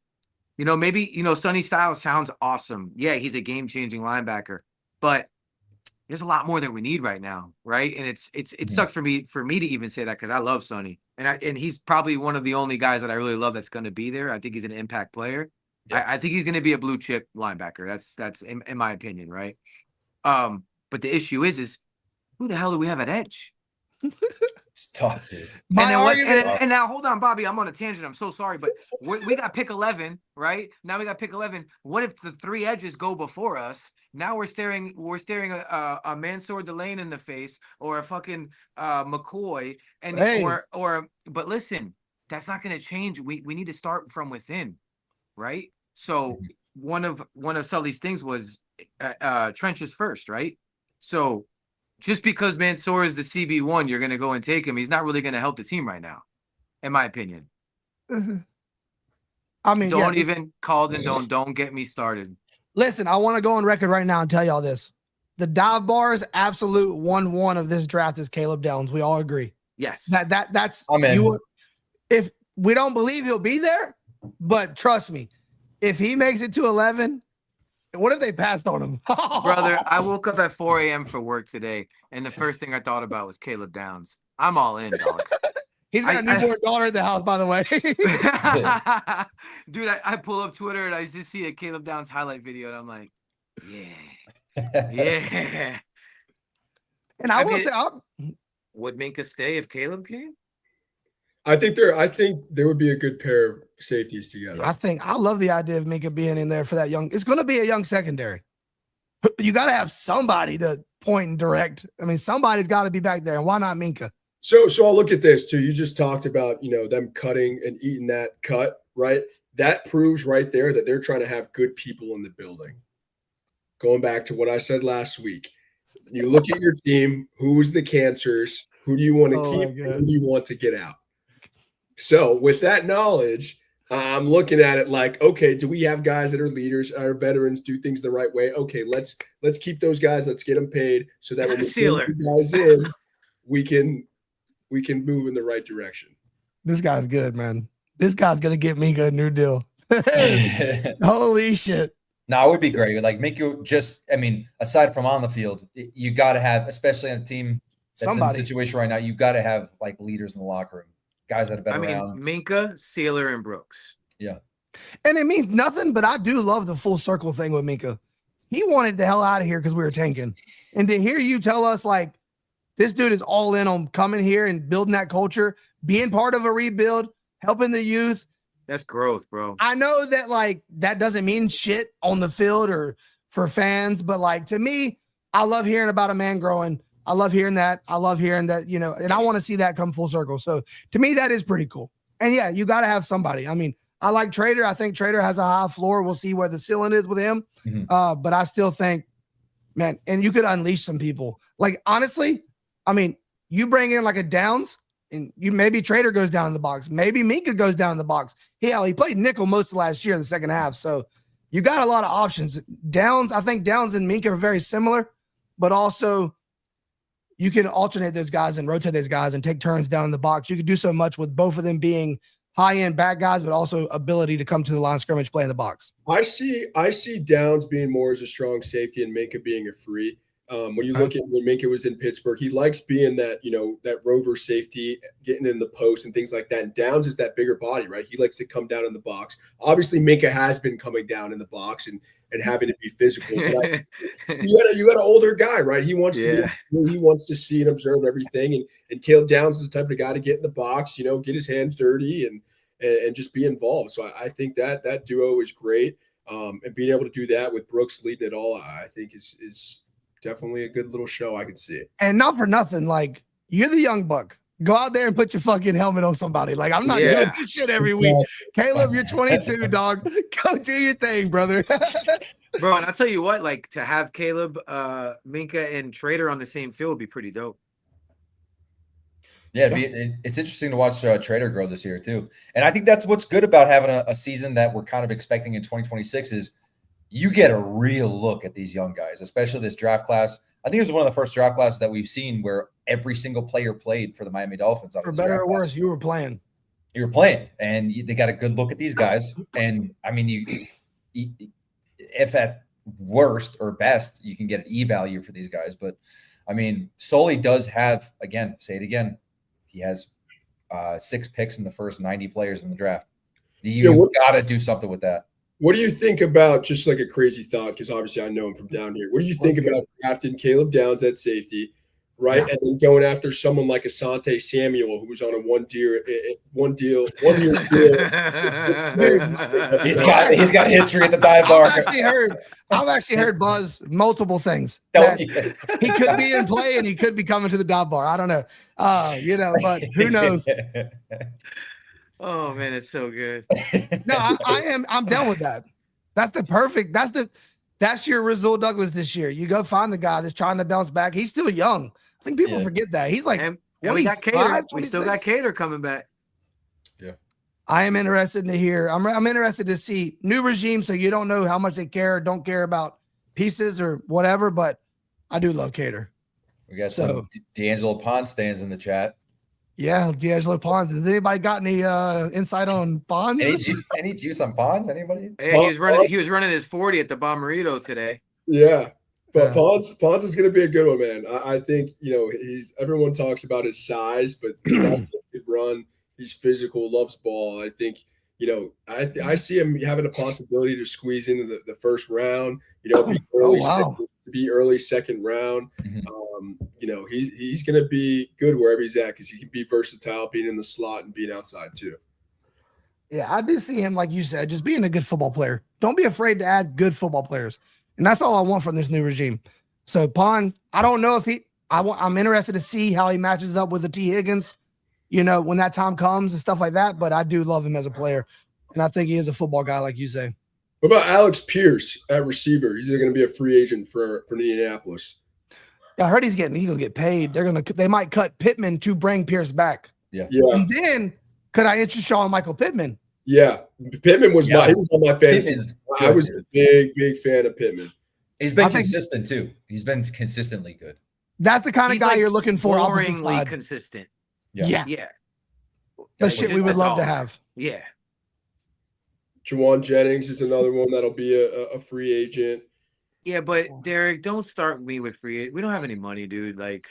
Maybe Sonny Styles sounds awesome. Yeah, he's a game-changing linebacker, but there's a lot more that we need right now, right? And it sucks for me to even say that because I love Sonny, and he's probably one of the only guys that I really love that's going to be there. I think he's an impact player. Yeah. I think he's going to be a blue chip linebacker. That's in my opinion, right? But the issue is who the hell do we have at edge? It's tough, dude. And now hold on, Bobby. I'm on a tangent. I'm so sorry, but we got pick 11, right? Now we got pick 11. What if the three edges go before us? Now we're staring a Mansour Delane in the face, or a fucking McCoy, but listen, that's not going to change. We need to start from within, right? So one of Sully's things was trenches first, right? So just because Mansour is the CB1, you're going to go and take him. He's not really going to help the team right now, in my opinion. I mean, don't even call and don't get me started. Listen, I want to go on record right now and tell y'all this. The dive bars absolute 1-1 of this draft is Caleb Downs. We all agree. Yes. That's Amen. If we don't believe he'll be there, but trust me, if he makes it to 11, what if they passed on him? Brother, I woke up at 4 a.m. for work today, and the first thing I thought about was Caleb Downs. I'm all in, dog. He's got a newborn daughter at the house, by the way. Dude, I pull up Twitter and I just see a Caleb Downs highlight video, and I'm like, yeah. And I will say, would Minka stay if Caleb came? I think there would be a good pair of safeties together. I love the idea of Minka being in there for that young. It's going to be a young secondary. You got to have somebody to point and direct. I mean, somebody's got to be back there, and why not Minka? So I'll look at this too. You just talked about, them cutting and eating that cut, right? That proves right there that they're trying to have good people in the building. Going back to what I said last week, you look at your team, who's the cancers, who do you want to keep, who do you want to get out? So with that knowledge, I'm looking at it like, okay, do we have guys that are leaders, are veterans, do things the right way? Okay, let's keep those guys. Let's get them paid so that when we get guys in, we can move in the right direction. This guy's good, man. This guy's gonna get me a new deal. Holy shit! No, it would be great. Like make you aside from on the field, you got to have, especially on a team that's in a situation right now, you got to have like leaders in the locker room. Guys that have been around. Minka, Sealer, and Brooks. Yeah. And it means nothing, but I do love the full circle thing with Minka. He wanted the hell out of here because we were tanking. And to hear you tell us, like, this dude is all in on coming here and building that culture, being part of a rebuild, helping the youth. That's growth, bro. I know that, like, that doesn't mean shit on the field or for fans, but, like, to me, I love hearing about a man growing. I love hearing that. I love hearing that, and I want to see that come full circle. So to me, that is pretty cool. And yeah, you got to have somebody. I mean, I like Trader. I think Trader has a high floor. We'll see where the ceiling is with him. Mm-hmm. But I still think, man, and you could unleash some people. Like, honestly, I mean, you bring in like a Downs, and you maybe Trader goes down in the box. Maybe Minka goes down in the box. He played nickel most of last year in the second half. So you got a lot of options. Downs, I think Downs and Minka are very similar, but also you can alternate those guys and rotate those guys and take turns down in the box. You could do so much with both of them being high-end bad guys, but also ability to come to the line of scrimmage, play in the box. I see Downs being more as a strong safety and Minka being a free. When you look at when Minka was in Pittsburgh, he likes being that, that rover safety, getting in the post and things like that. And Downs is that bigger body, right? He likes to come down in the box. Obviously, Minka has been coming down in the box and having to be physical. But you got an older guy, right? He wants to see and observe everything. And Caleb Downs is the type of guy to get in the box, get his hands dirty and just be involved. So I think that duo is great. And being able to do that with Brooks leading it all, I think is definitely a good little show. I could see it. And not for nothing, like, you're the young buck. Go out there and put your fucking helmet on somebody. Like, I'm not doing this shit every week. Caleb, you're 22, dog. Go do your thing, brother. Bro, and I'll tell you what, like, to have Caleb, Minka, and Trader on the same field would be pretty dope. Yeah, it's interesting to watch Trader grow this year too. And I think that's what's good about having a season that we're kind of expecting in 2026 is you get a real look at these young guys, especially this draft class. I think it was one of the first draft classes that we've seen where every single player played for the Miami Dolphins. For better or worse, you were playing. You were playing, and they got a good look at these guys. And, I mean, if at worst or best, you can get an E value for these guys. But, I mean, Sully does have, again, say it again, he has 6 picks in the first 90 players in the draft. You got to do something with that. What do you think about, just like a crazy thought, because obviously I know him from down here. What do you think about drafting Caleb Downs at safety, right? Yeah. And then going after someone like Asante Samuel, who was on a one-year deal. He's got history at the dive bar. I've actually heard buzz multiple things. That he could be in play and he could be coming to the dive bar. I don't know. But who knows? Oh man, it's so good. No, I'm done with that. That's your Rasul Douglas this year. You go find the guy that's trying to bounce back. He's still young. I think people forget that. He's like, and we got Cater. We still got Cater coming back. Yeah. I am interested to hear. I'm interested to see new regime. So you don't know how much they care or don't care about pieces or whatever, but I do love Cater. We got some D'Angelo Ponce stands in the chat. Yeah, D'Angelo Ponce. Has anybody got any insight on Ponce? Any juice on Ponce? Anybody? Hey, he was running his 40 at the Bomberito today. Yeah, but Ponce is going to be a good one, man. I think everyone talks about his size, but he could run. He's physical, loves ball. I think I see him having a possibility to squeeze into the first round. Be early second round. Mm-hmm. He's going to be good wherever he's at because he can be versatile, being in the slot and being outside too. Yeah, I do see him, like you said, just being a good football player. Don't be afraid to add good football players. And that's all I want from this new regime. So Pond, I don't know if I'm interested to see how he matches up with the T. Higgins, when that time comes and stuff like that. But I do love him as a player. And I think he is a football guy, like you say. What about Alex Pierce at receiver? He's going to be a free agent for Indianapolis. I heard he's going to get paid. They might cut Pittman to bring Pierce back. Yeah. And then could I interest y'all in Michael Pittman? Yeah. Pittman was he was on my fantasy. I was a big fan of Pittman. He's been consistent too. He's been consistently good. That's the kind of guy you're looking for. Boringly consistent. Yeah. The shit we would love to have. Yeah. Jawan Jennings is another one that'll be a free agent. Yeah, but Derek, don't start me with free. We don't have any money, dude. Like,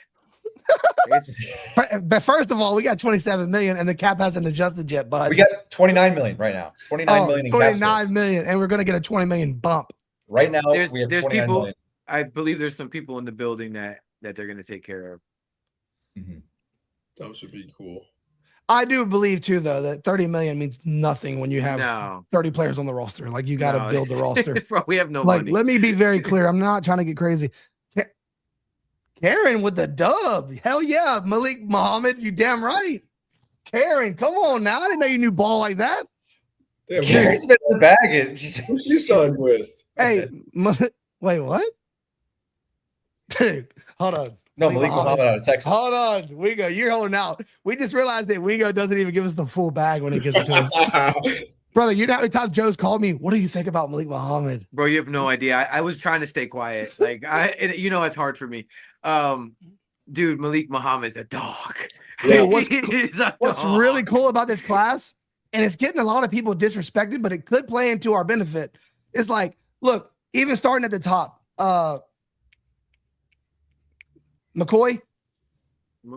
but first of all, we got 27 million, and the cap hasn't adjusted yet. But we got 29 million right now. 29 million. 29 million, and we're gonna get a 20 million bump. Right now, we have 29 people. million. I believe there's some people in the building that they're gonna take care of. Mm-hmm. That would be cool. I do believe too, though, that 30 million means nothing when you have 30 players on the roster. Like you got to build the roster. Bro, we have no money. Let me be very clear. I'm not trying to get crazy. Karen with the dub. Hell yeah, Malik Muhammad. You damn right. Karen, come on now. I didn't know you knew ball like that. Damn, Karen's been in the bag. Who's you signed with? Hey, wait, what? Dude, hold on. No, Malik Muhammad out of Texas. Hold on, Wigo, you're holding out. We just realized that Wigo doesn't even give us the full bag when he gives it to us. Brother, you know how many times Joe's called me? What do you think about Malik Muhammad? Bro, you have no idea. I was trying to stay quiet. Like it's hard for me. Dude, Malik Muhammad's a dog. Yeah, what's really cool about this class, and it's getting a lot of people disrespected, but it could play into our benefit. It's like, look, even starting at the top, McCoy.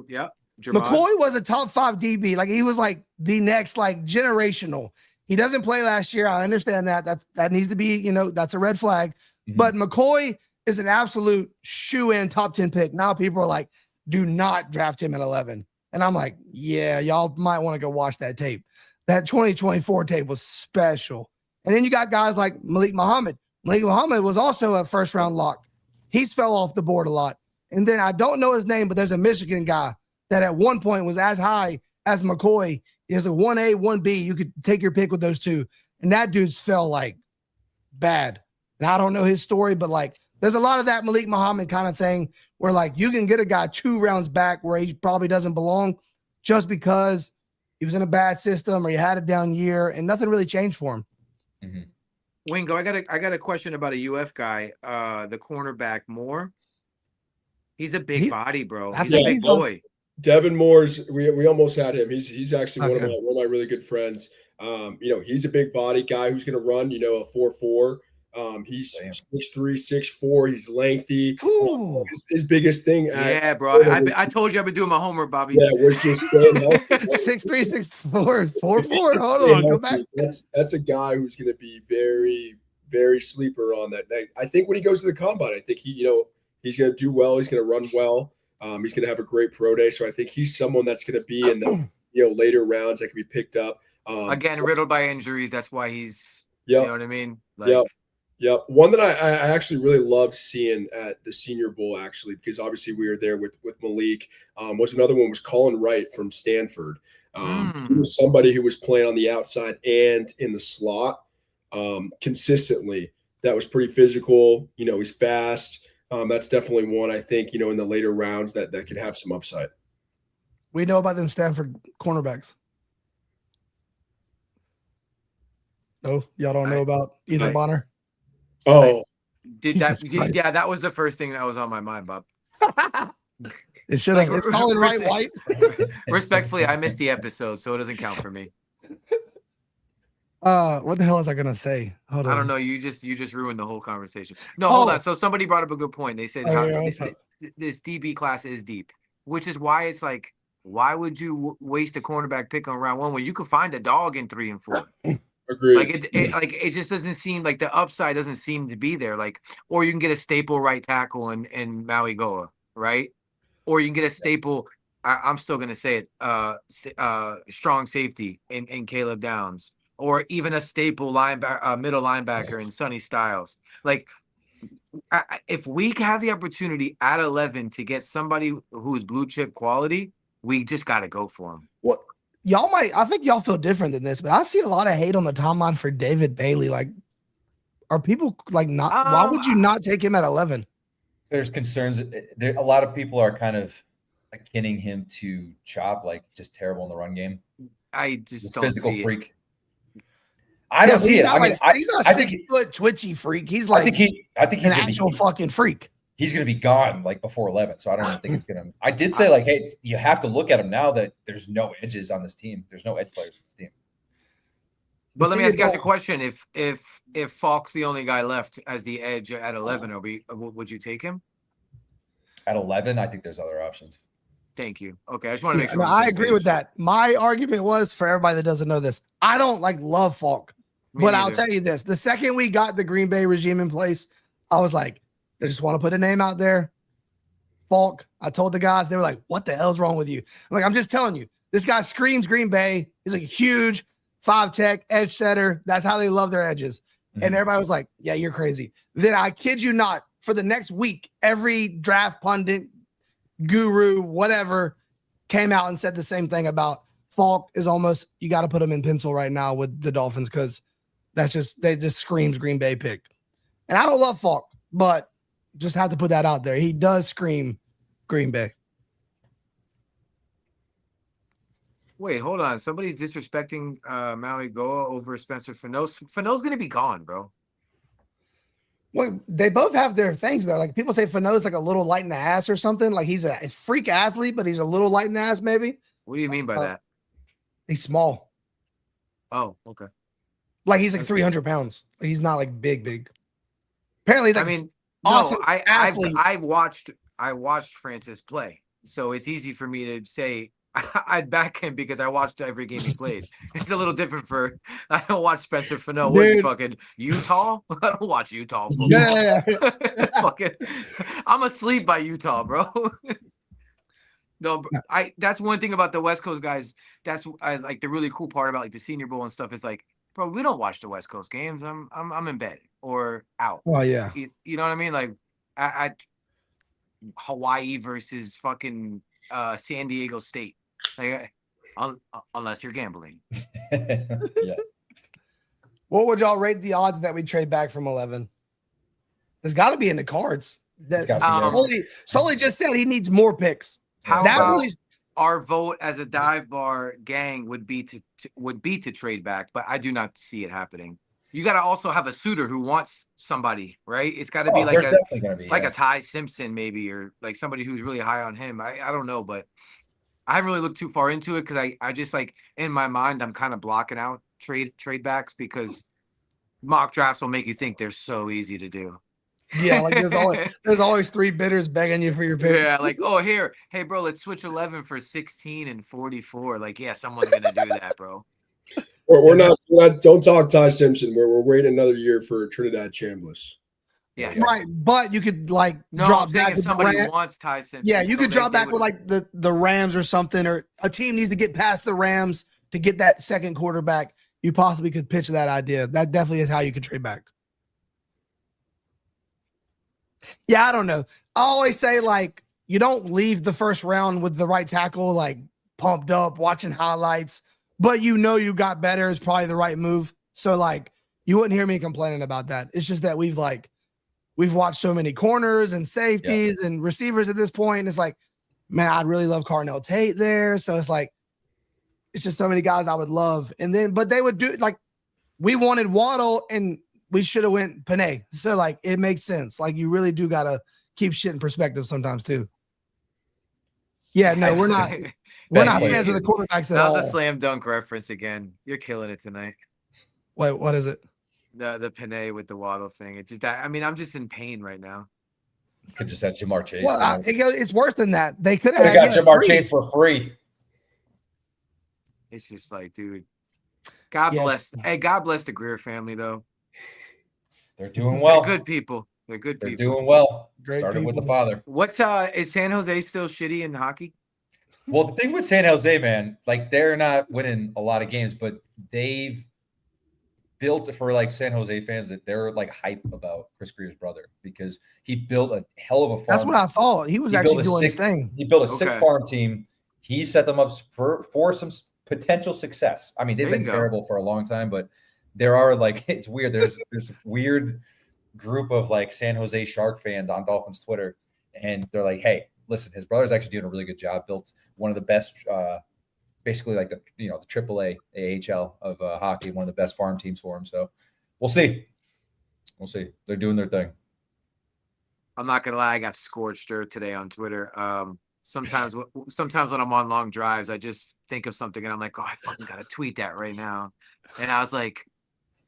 Yeah. McCoy was a top 5 DB. Like he was like the next like generational. He doesn't play last year. I understand that. That needs to be, that's a red flag. Mm-hmm. But McCoy is an absolute shoe-in top 10 pick. Now people are like, do not draft him at 11. And I'm like, yeah, y'all might want to go watch that tape. That 2024 tape was special. And then you got guys like Malik Muhammad. Malik Muhammad was also a first-round lock. He's fell off the board a lot. And then I don't know his name, but there's a Michigan guy that at one point was as high as McCoy. Is a 1A, 1B. You could take your pick with those two. And that dude's fell like bad. And I don't know his story, but like there's a lot of that Malik Muhammad kind of thing where like you can get a guy 2 rounds back where he probably doesn't belong just because he was in a bad system or he had a down year and nothing really changed for him. Mm-hmm. Wingo, I got a question about a UF guy, the cornerback Moore. He's a big body, bro. He's a big boy. Devin Moore's, we almost had him. He's actually one of my really good friends. He's a big body guy who's going to run, a 4.4. He's 6'3", 6'4". He's lengthy. His biggest thing. Yeah, bro. I told you I've been doing my homework, Bobby. Yeah, we're just staying healthy. 6'3", 6'4", 4'4". Hold on, go back. That's a guy who's going to be very, very sleeper on that night. I think when he goes to the combine, I think he's going to do well. He's going to run well. He's going to have a great pro day. So I think he's someone that's going to be in the later rounds that can be picked up. Again, riddled by injuries. That's why he's, you know what I mean? Yep. One that I actually really loved seeing at the Senior Bowl, actually, because obviously we were there with Malik, was another one was Colin Wright from Stanford. He was somebody who was playing on the outside and in the slot consistently. That was pretty physical. He's fast. That's definitely one I think, in the later rounds that could have some upside. We know about them Stanford cornerbacks. No, y'all don't know about Ethan Bonner? Oh. That was the first thing that was on my mind, Bob. It should have. It's Colin Wright White. Respectfully, I missed the episode, so it doesn't count for me. What the hell was I gonna say? Hold on. I don't know. You just ruined the whole conversation. No, hold on. So somebody brought up a good point. They said this DB class is deep, which is why it's like, why would you waste a cornerback pick on round 1 when you could find a dog in 3 and 4? Agreed. It just doesn't seem like the upside doesn't seem to be there. Like, or you can get a staple right tackle in Maui Goa, right? Or you can get a staple. I'm still gonna say it. Strong safety in Caleb Downs. Or even a staple middle linebacker in Sonny Styles. Like, if we have the opportunity at 11 to get somebody who's blue chip quality, we just got to go for him. Well, I think y'all feel different than this, but I see a lot of hate on the timeline for David Bailey. Like, are people like not? Why would you not take him at 11? There's concerns. A lot of people are kind of akinning him to Chop, like just terrible in the run game. I just don't physical see freak. I don't see it. He's not a 6-foot twitchy freak. He's like, I think he's an actual fucking freak. He's going to be gone like before 11. So I don't even think it's going to. I did say hey, you have to look at him now that there's no edges on this team. There's no edge players on this team. But let me ask you guys a question: If Falk's the only guy left as the edge at 11, would you take him? At 11, I think there's other options. Thank you. Okay, I just want to make sure. I agree with that. My argument was, for everybody that doesn't know this, I don't love Falk. But I'll tell you this: the second we got the Green Bay regime in place, I was like, I just want to put a name out there. Falk. I told the guys, they were like, what the hell's wrong with you? I'm like, I'm just telling you, this guy screams Green Bay. He's like a huge 5-tech edge setter. That's how they love their edges. Mm-hmm. And everybody was like, yeah, you're crazy. Then I kid you not, for the next week, every draft pundit, guru, whatever, came out and said the same thing about Falk is almost, you got to put him in pencil right now with the Dolphins because they just screams Green Bay pick. And I don't love Falk, but just have to put that out there. He does scream Green Bay. Wait, hold on. Somebody's disrespecting Maui Goa over Spencer Fano. Fano's gonna be gone, bro. Well, they both have their things though. Like people say Fano's like a little light in the ass or something. Like he's a freak athlete, but he's a little light in the ass, maybe. What do you mean by that? He's small. Oh, okay. Like he's like 300 pounds. Like he's not like big. Apparently, like, I mean, awesome no, athlete. I watched Francis play, so it's easy for me to say I'd back him because I watched every game he played. It's a little different for I don't watch Spencer Fano. What, you fucking Utah? I don't watch Utah football. Yeah. Fucking, I'm asleep by Utah, bro. No, that's one thing about the West Coast guys. That's like the really cool part about like the Senior Bowl and stuff is like, bro, we don't watch the West Coast games. I'm in bed or out. Oh yeah. You know what I mean? Like I Hawaii versus fucking San Diego State. Like, unless you're gambling. Yeah. What would y'all rate the odds that we trade back from 11? There's got to be in the cards. That Sully just said he needs more picks. How about our vote as a dive bar gang would be to trade back, but I do not see it happening. You got to also have a suitor who wants somebody, right? It's got to be like a Ty Simpson maybe, or like somebody who's really high on him. I don't know, but I haven't really looked too far into it because I just like in my mind I'm kind of blocking out trade backs because mock drafts will make you think they're so easy to do. Yeah, like there's always three bidders begging you for your pick. Yeah, like, oh, here, hey, bro, let's switch 11 for 16 and 44. Like, yeah, someone's gonna do that, bro. We're not. Don't talk Ty Simpson. We're waiting another year for Trinidad Chambliss. Yeah, right. But you could like drop back if somebody wants Ty Simpson. Yeah, you could drop back with like the Rams or something, or a team needs to get past the Rams to get that second quarterback. You possibly could pitch that idea. That definitely is how you could trade back. Yeah, I don't know. I always say like you don't leave the first round with the right tackle, like pumped up, watching highlights, but you know you got better is probably the right move. So like you wouldn't hear me complaining about that. It's just that we've watched so many corners and safeties and receivers at this point. And it's like, man, I'd really love Carnell Tate there. So it's like, it's just so many guys I would love. And then, but they would do like, we wanted Waddle and we should have went Panay. So like, it makes sense. Like you really do got to keep shit in perspective sometimes too. Yeah, no, we're not fans of the quarterbacks at all. That was a slam dunk reference again. You're killing it tonight. Wait, what is it? The Panay with the Waddle thing. It's just that, I mean, I'm just in pain right now. Could just have Jamar Chase. Well, it's worse than that. They could have got Jamar Chase for free. It's just like, dude, God bless. Hey, God bless the Greer family, though. They're doing well. They're good people. They're good people. They're doing well. Great Started people. with the father. What's is San Jose still shitty in hockey? Well, the thing with San Jose, man, like they're not winning a lot of games, but they've built for like San Jose fans that they're like hype about Chris Greer's brother because he built a hell of a farm. That's what I thought. He was actually doing his thing. He built a sick farm team. He set them up for some potential success. I mean, they've been terrible for a long time, but there are like, it's weird. There's this weird group of like San Jose Shark fans on Dolphins Twitter. And they're like, hey, listen, his brother's actually doing a really good job. Built one of the best, basically like the AAA, AHL of hockey, one of the best farm teams for him. So we'll see. They're doing their thing. I'm not going to lie. I got scorched earth today on Twitter. Sometimes when I'm on long drives, I just think of something and I'm like, oh, I fucking got to tweet that right now. And I was like,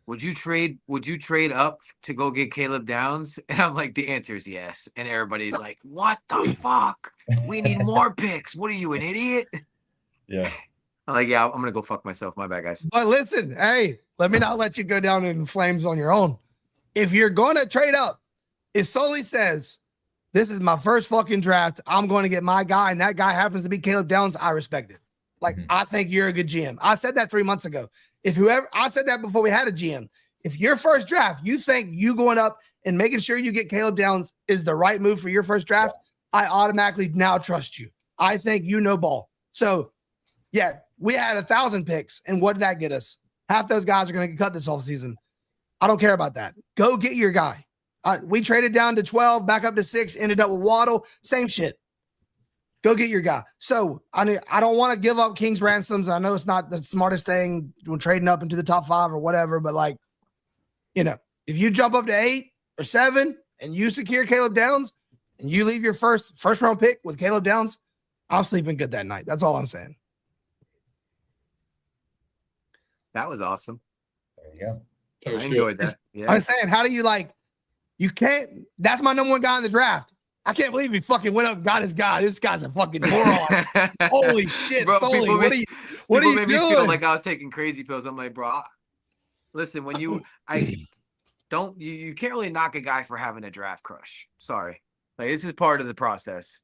would you trade up to go get Caleb Downs? And I'm like, the answer is yes. And everybody's like, what the fuck? We need more picks. What are you, an idiot? Yeah. I'm like, yeah, I'm going to go fuck myself. My bad, guys. But listen, hey, let me not let you go down in flames on your own. If you're going to trade up, if Sully says, this is my first fucking draft, I'm going to get my guy, and that guy happens to be Caleb Downs, I respect it. Like, I think you're a good GM. I said that 3 months ago. I said that before we had a GM. If your first draft, you think you going up and making sure you get Caleb Downs is the right move for your first draft, I automatically now trust you. I think you know ball. So, yeah, we had 1,000 picks, and what did that get us? Half those guys are going to get cut this offseason. I don't care about that. Go get your guy. We traded down to 12, back up to 6, ended up with Waddle. Same shit. Go get your guy. So I don't want to give up King's ransoms. I know it's not the smartest thing when trading up into the top 5 or whatever, but like, if you jump up to 8 or 7 and you secure Caleb Downs and you leave your first round pick with Caleb Downs, I'm sleeping good that night. That's all I'm saying. That was awesome. There you go. That I enjoyed that. Yeah. I'm saying, how do you you can't, that's my number 1 guy in the draft. I can't believe he fucking went up and got his guy. This guy's a fucking moron. Holy shit, bro, Sully. What are you made me doing? feel like I was taking crazy pills. I'm like, bro, listen, when you can't really knock a guy for having a draft crush. Sorry. Like, this is part of the process.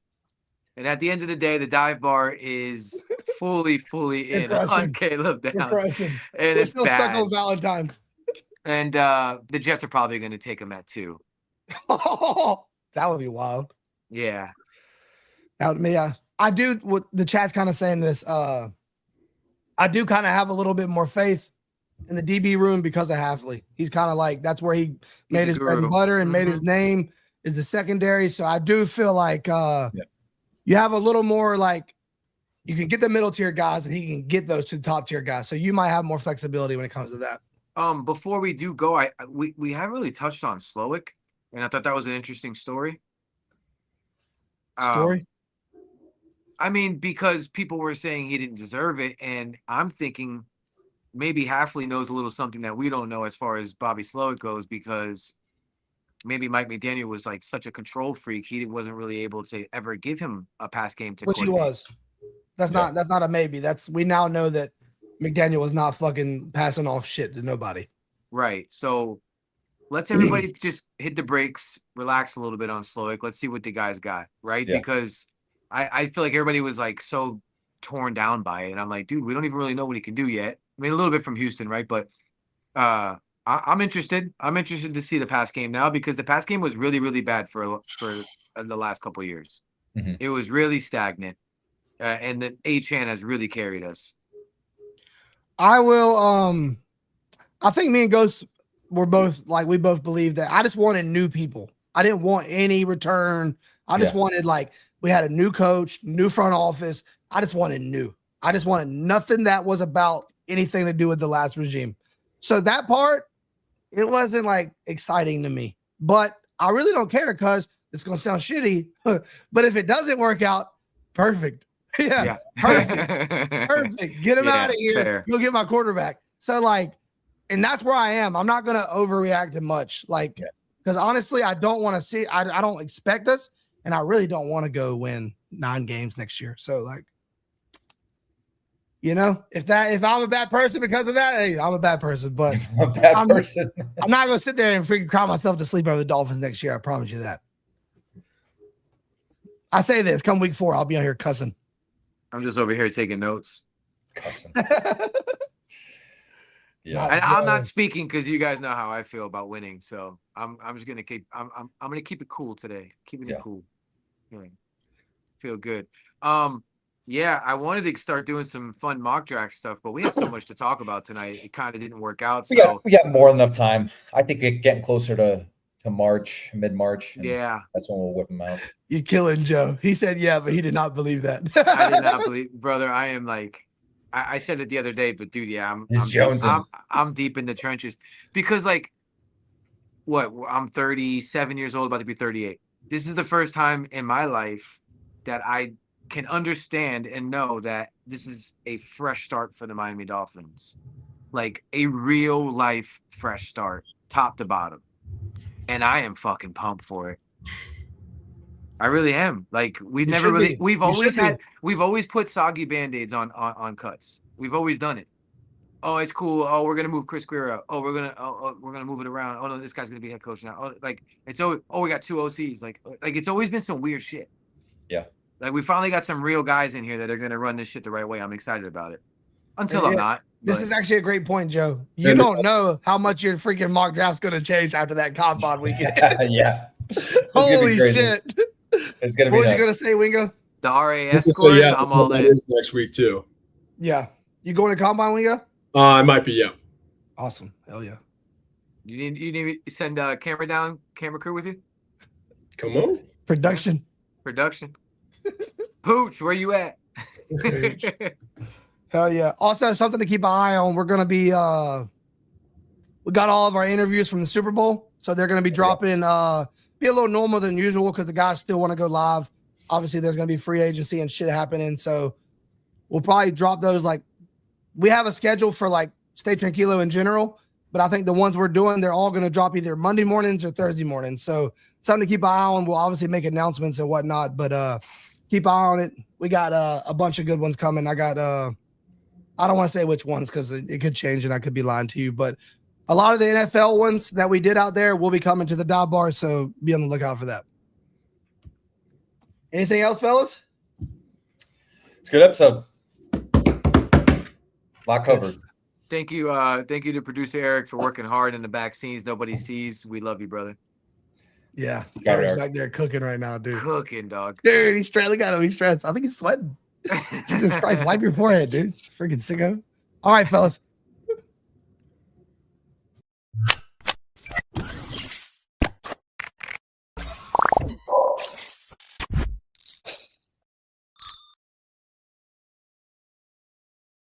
And at the end of the day, the dive bar is fully in on Caleb Downs. And We're it's still bad. stuck on Valentine's. And the Jets are probably going to take him at 2. That would be wild. Yeah. That would be, yeah. I do, what the chat's kind of saying this. I do kind of have a little bit more faith in the DB room because of Halfley. He's kind of like, that's where he made his bread and butter and made his name is the secondary. So I do feel like you have a little more you can get the middle tier guys and he can get those to the top tier guys. So you might have more flexibility when it comes to that. Before we do go, we haven't really touched on Slowick, and I thought that was an interesting story. I mean, because people were saying he didn't deserve it, and I'm thinking maybe Halfley knows a little something that we don't know as far as Bobby Slowick goes, because maybe Mike McDaniel was like such a control freak, he wasn't really able to ever give him a pass game to. Which he was. That's not a maybe. We now know that McDaniel was not fucking passing off shit to nobody. Right. So let's everybody just hit the brakes, relax a little bit on Slowick. Let's see what the guys got, right? Yeah. Because I feel like everybody was like so torn down by it. And I'm like, dude, we don't even really know what he can do yet. I mean, a little bit from Houston, right? But I'm interested. I'm interested to see the pass game now, because the pass game was really, really bad for the last couple of years. Mm-hmm. It was really stagnant. And the A-Chan has really carried us. I will. I think me and Ghost were both we both believe that I just wanted new people. I didn't want any return. I just wanted we had a new coach, new front office. I just wanted new. I just wanted nothing that was about anything to do with the last regime. So that part, it wasn't exciting to me, but I really don't care because it's going to sound shitty, but if it doesn't work out, perfect. Yeah. Perfect. Get him out of here. Fair. You'll get my quarterback. So and that's where I am. I'm not going to overreact to much because honestly, I don't want to see, I don't expect us. And I really don't want to go win 9 games next year. So if I'm a bad person because of that, hey, I'm a bad person, but I'm a bad person. I'm not going to sit there and freaking cry myself to sleep over the Dolphins next year. I promise you that. I say this, come week 4, I'll be on here cussing. I'm just over here taking notes. Cussing. Yeah. And I'm not speaking because you guys know how I feel about winning. So I'm just gonna keep I'm gonna keep it cool today. Keeping it cool. Yeah. Feel good. Yeah, I wanted to start doing some fun mock draft stuff, but we had so much to talk about tonight. It kind of didn't work out. So we got more than enough time. I think it's getting closer to March, mid-March. Yeah. That's when we'll whip them out. You're killing Joe. He said yeah, but he did not believe that. I did not believe, brother. I am I said it the other day, but dude, yeah, I'm deep in the trenches because I'm 37 years old, about to be 38. This is the first time in my life that I can understand and know that this is a fresh start for the Miami Dolphins, a real life fresh start, top to bottom, and I am fucking pumped for it. I really am. We've always put soggy Band-Aids on cuts. We've always done it. Oh, it's cool. Oh, we're gonna move Chris Greer out. Oh, we're gonna move it around. Oh no, this guy's gonna be head coach now. Oh, it's always, we got 2 OCs. It's always been some weird shit. Yeah. We finally got some real guys in here that are gonna run this shit the right way. I'm excited about it. Until I'm not. This is actually a great point, Joe. You don't know how much your freaking mock draft's gonna change after that combine weekend. Yeah. Holy shit. It's gonna be. What was you gonna say, Wingo? The RAS scores. I'm all in. Next week too. Yeah, you going to combine, Wingo? I might be. Yeah. Awesome. Hell yeah. You need to send camera crew with you. Come on. Production. Pooch, where you at? Hell yeah. Also, something to keep an eye on. We're going to be, we got all of our interviews from the Super Bowl. So they're going to be dropping, be a little normal than usual because the guys still want to go live. Obviously, there's going to be free agency and shit happening. So we'll probably drop those. Like, we have a schedule for like Stay Tranquilo in general, but I think the ones we're doing, they're all going to drop either Monday mornings or Thursday mornings. So something to keep an eye on. We'll obviously make announcements and whatnot, but keep an eye on it. We got a bunch of good ones coming. I got, I don't want to say which ones because it could change and I could be lying to you, but a lot of the NFL ones that we did out there will be coming to the dive bar, so be on the lookout for that. Anything else, fellas? It's a good episode. Lot covered. Thank you to producer Eric for working hard in the back scenes. Nobody sees. We love you, brother. Yeah, Got it, Eric's Eric. back there cooking right now, dude. Cooking, dog. Dude, he's stressed. Look at him. He's stressed. I think he's sweating. Jesus Christ, wipe your forehead, dude. Freaking sicko. All right, fellas.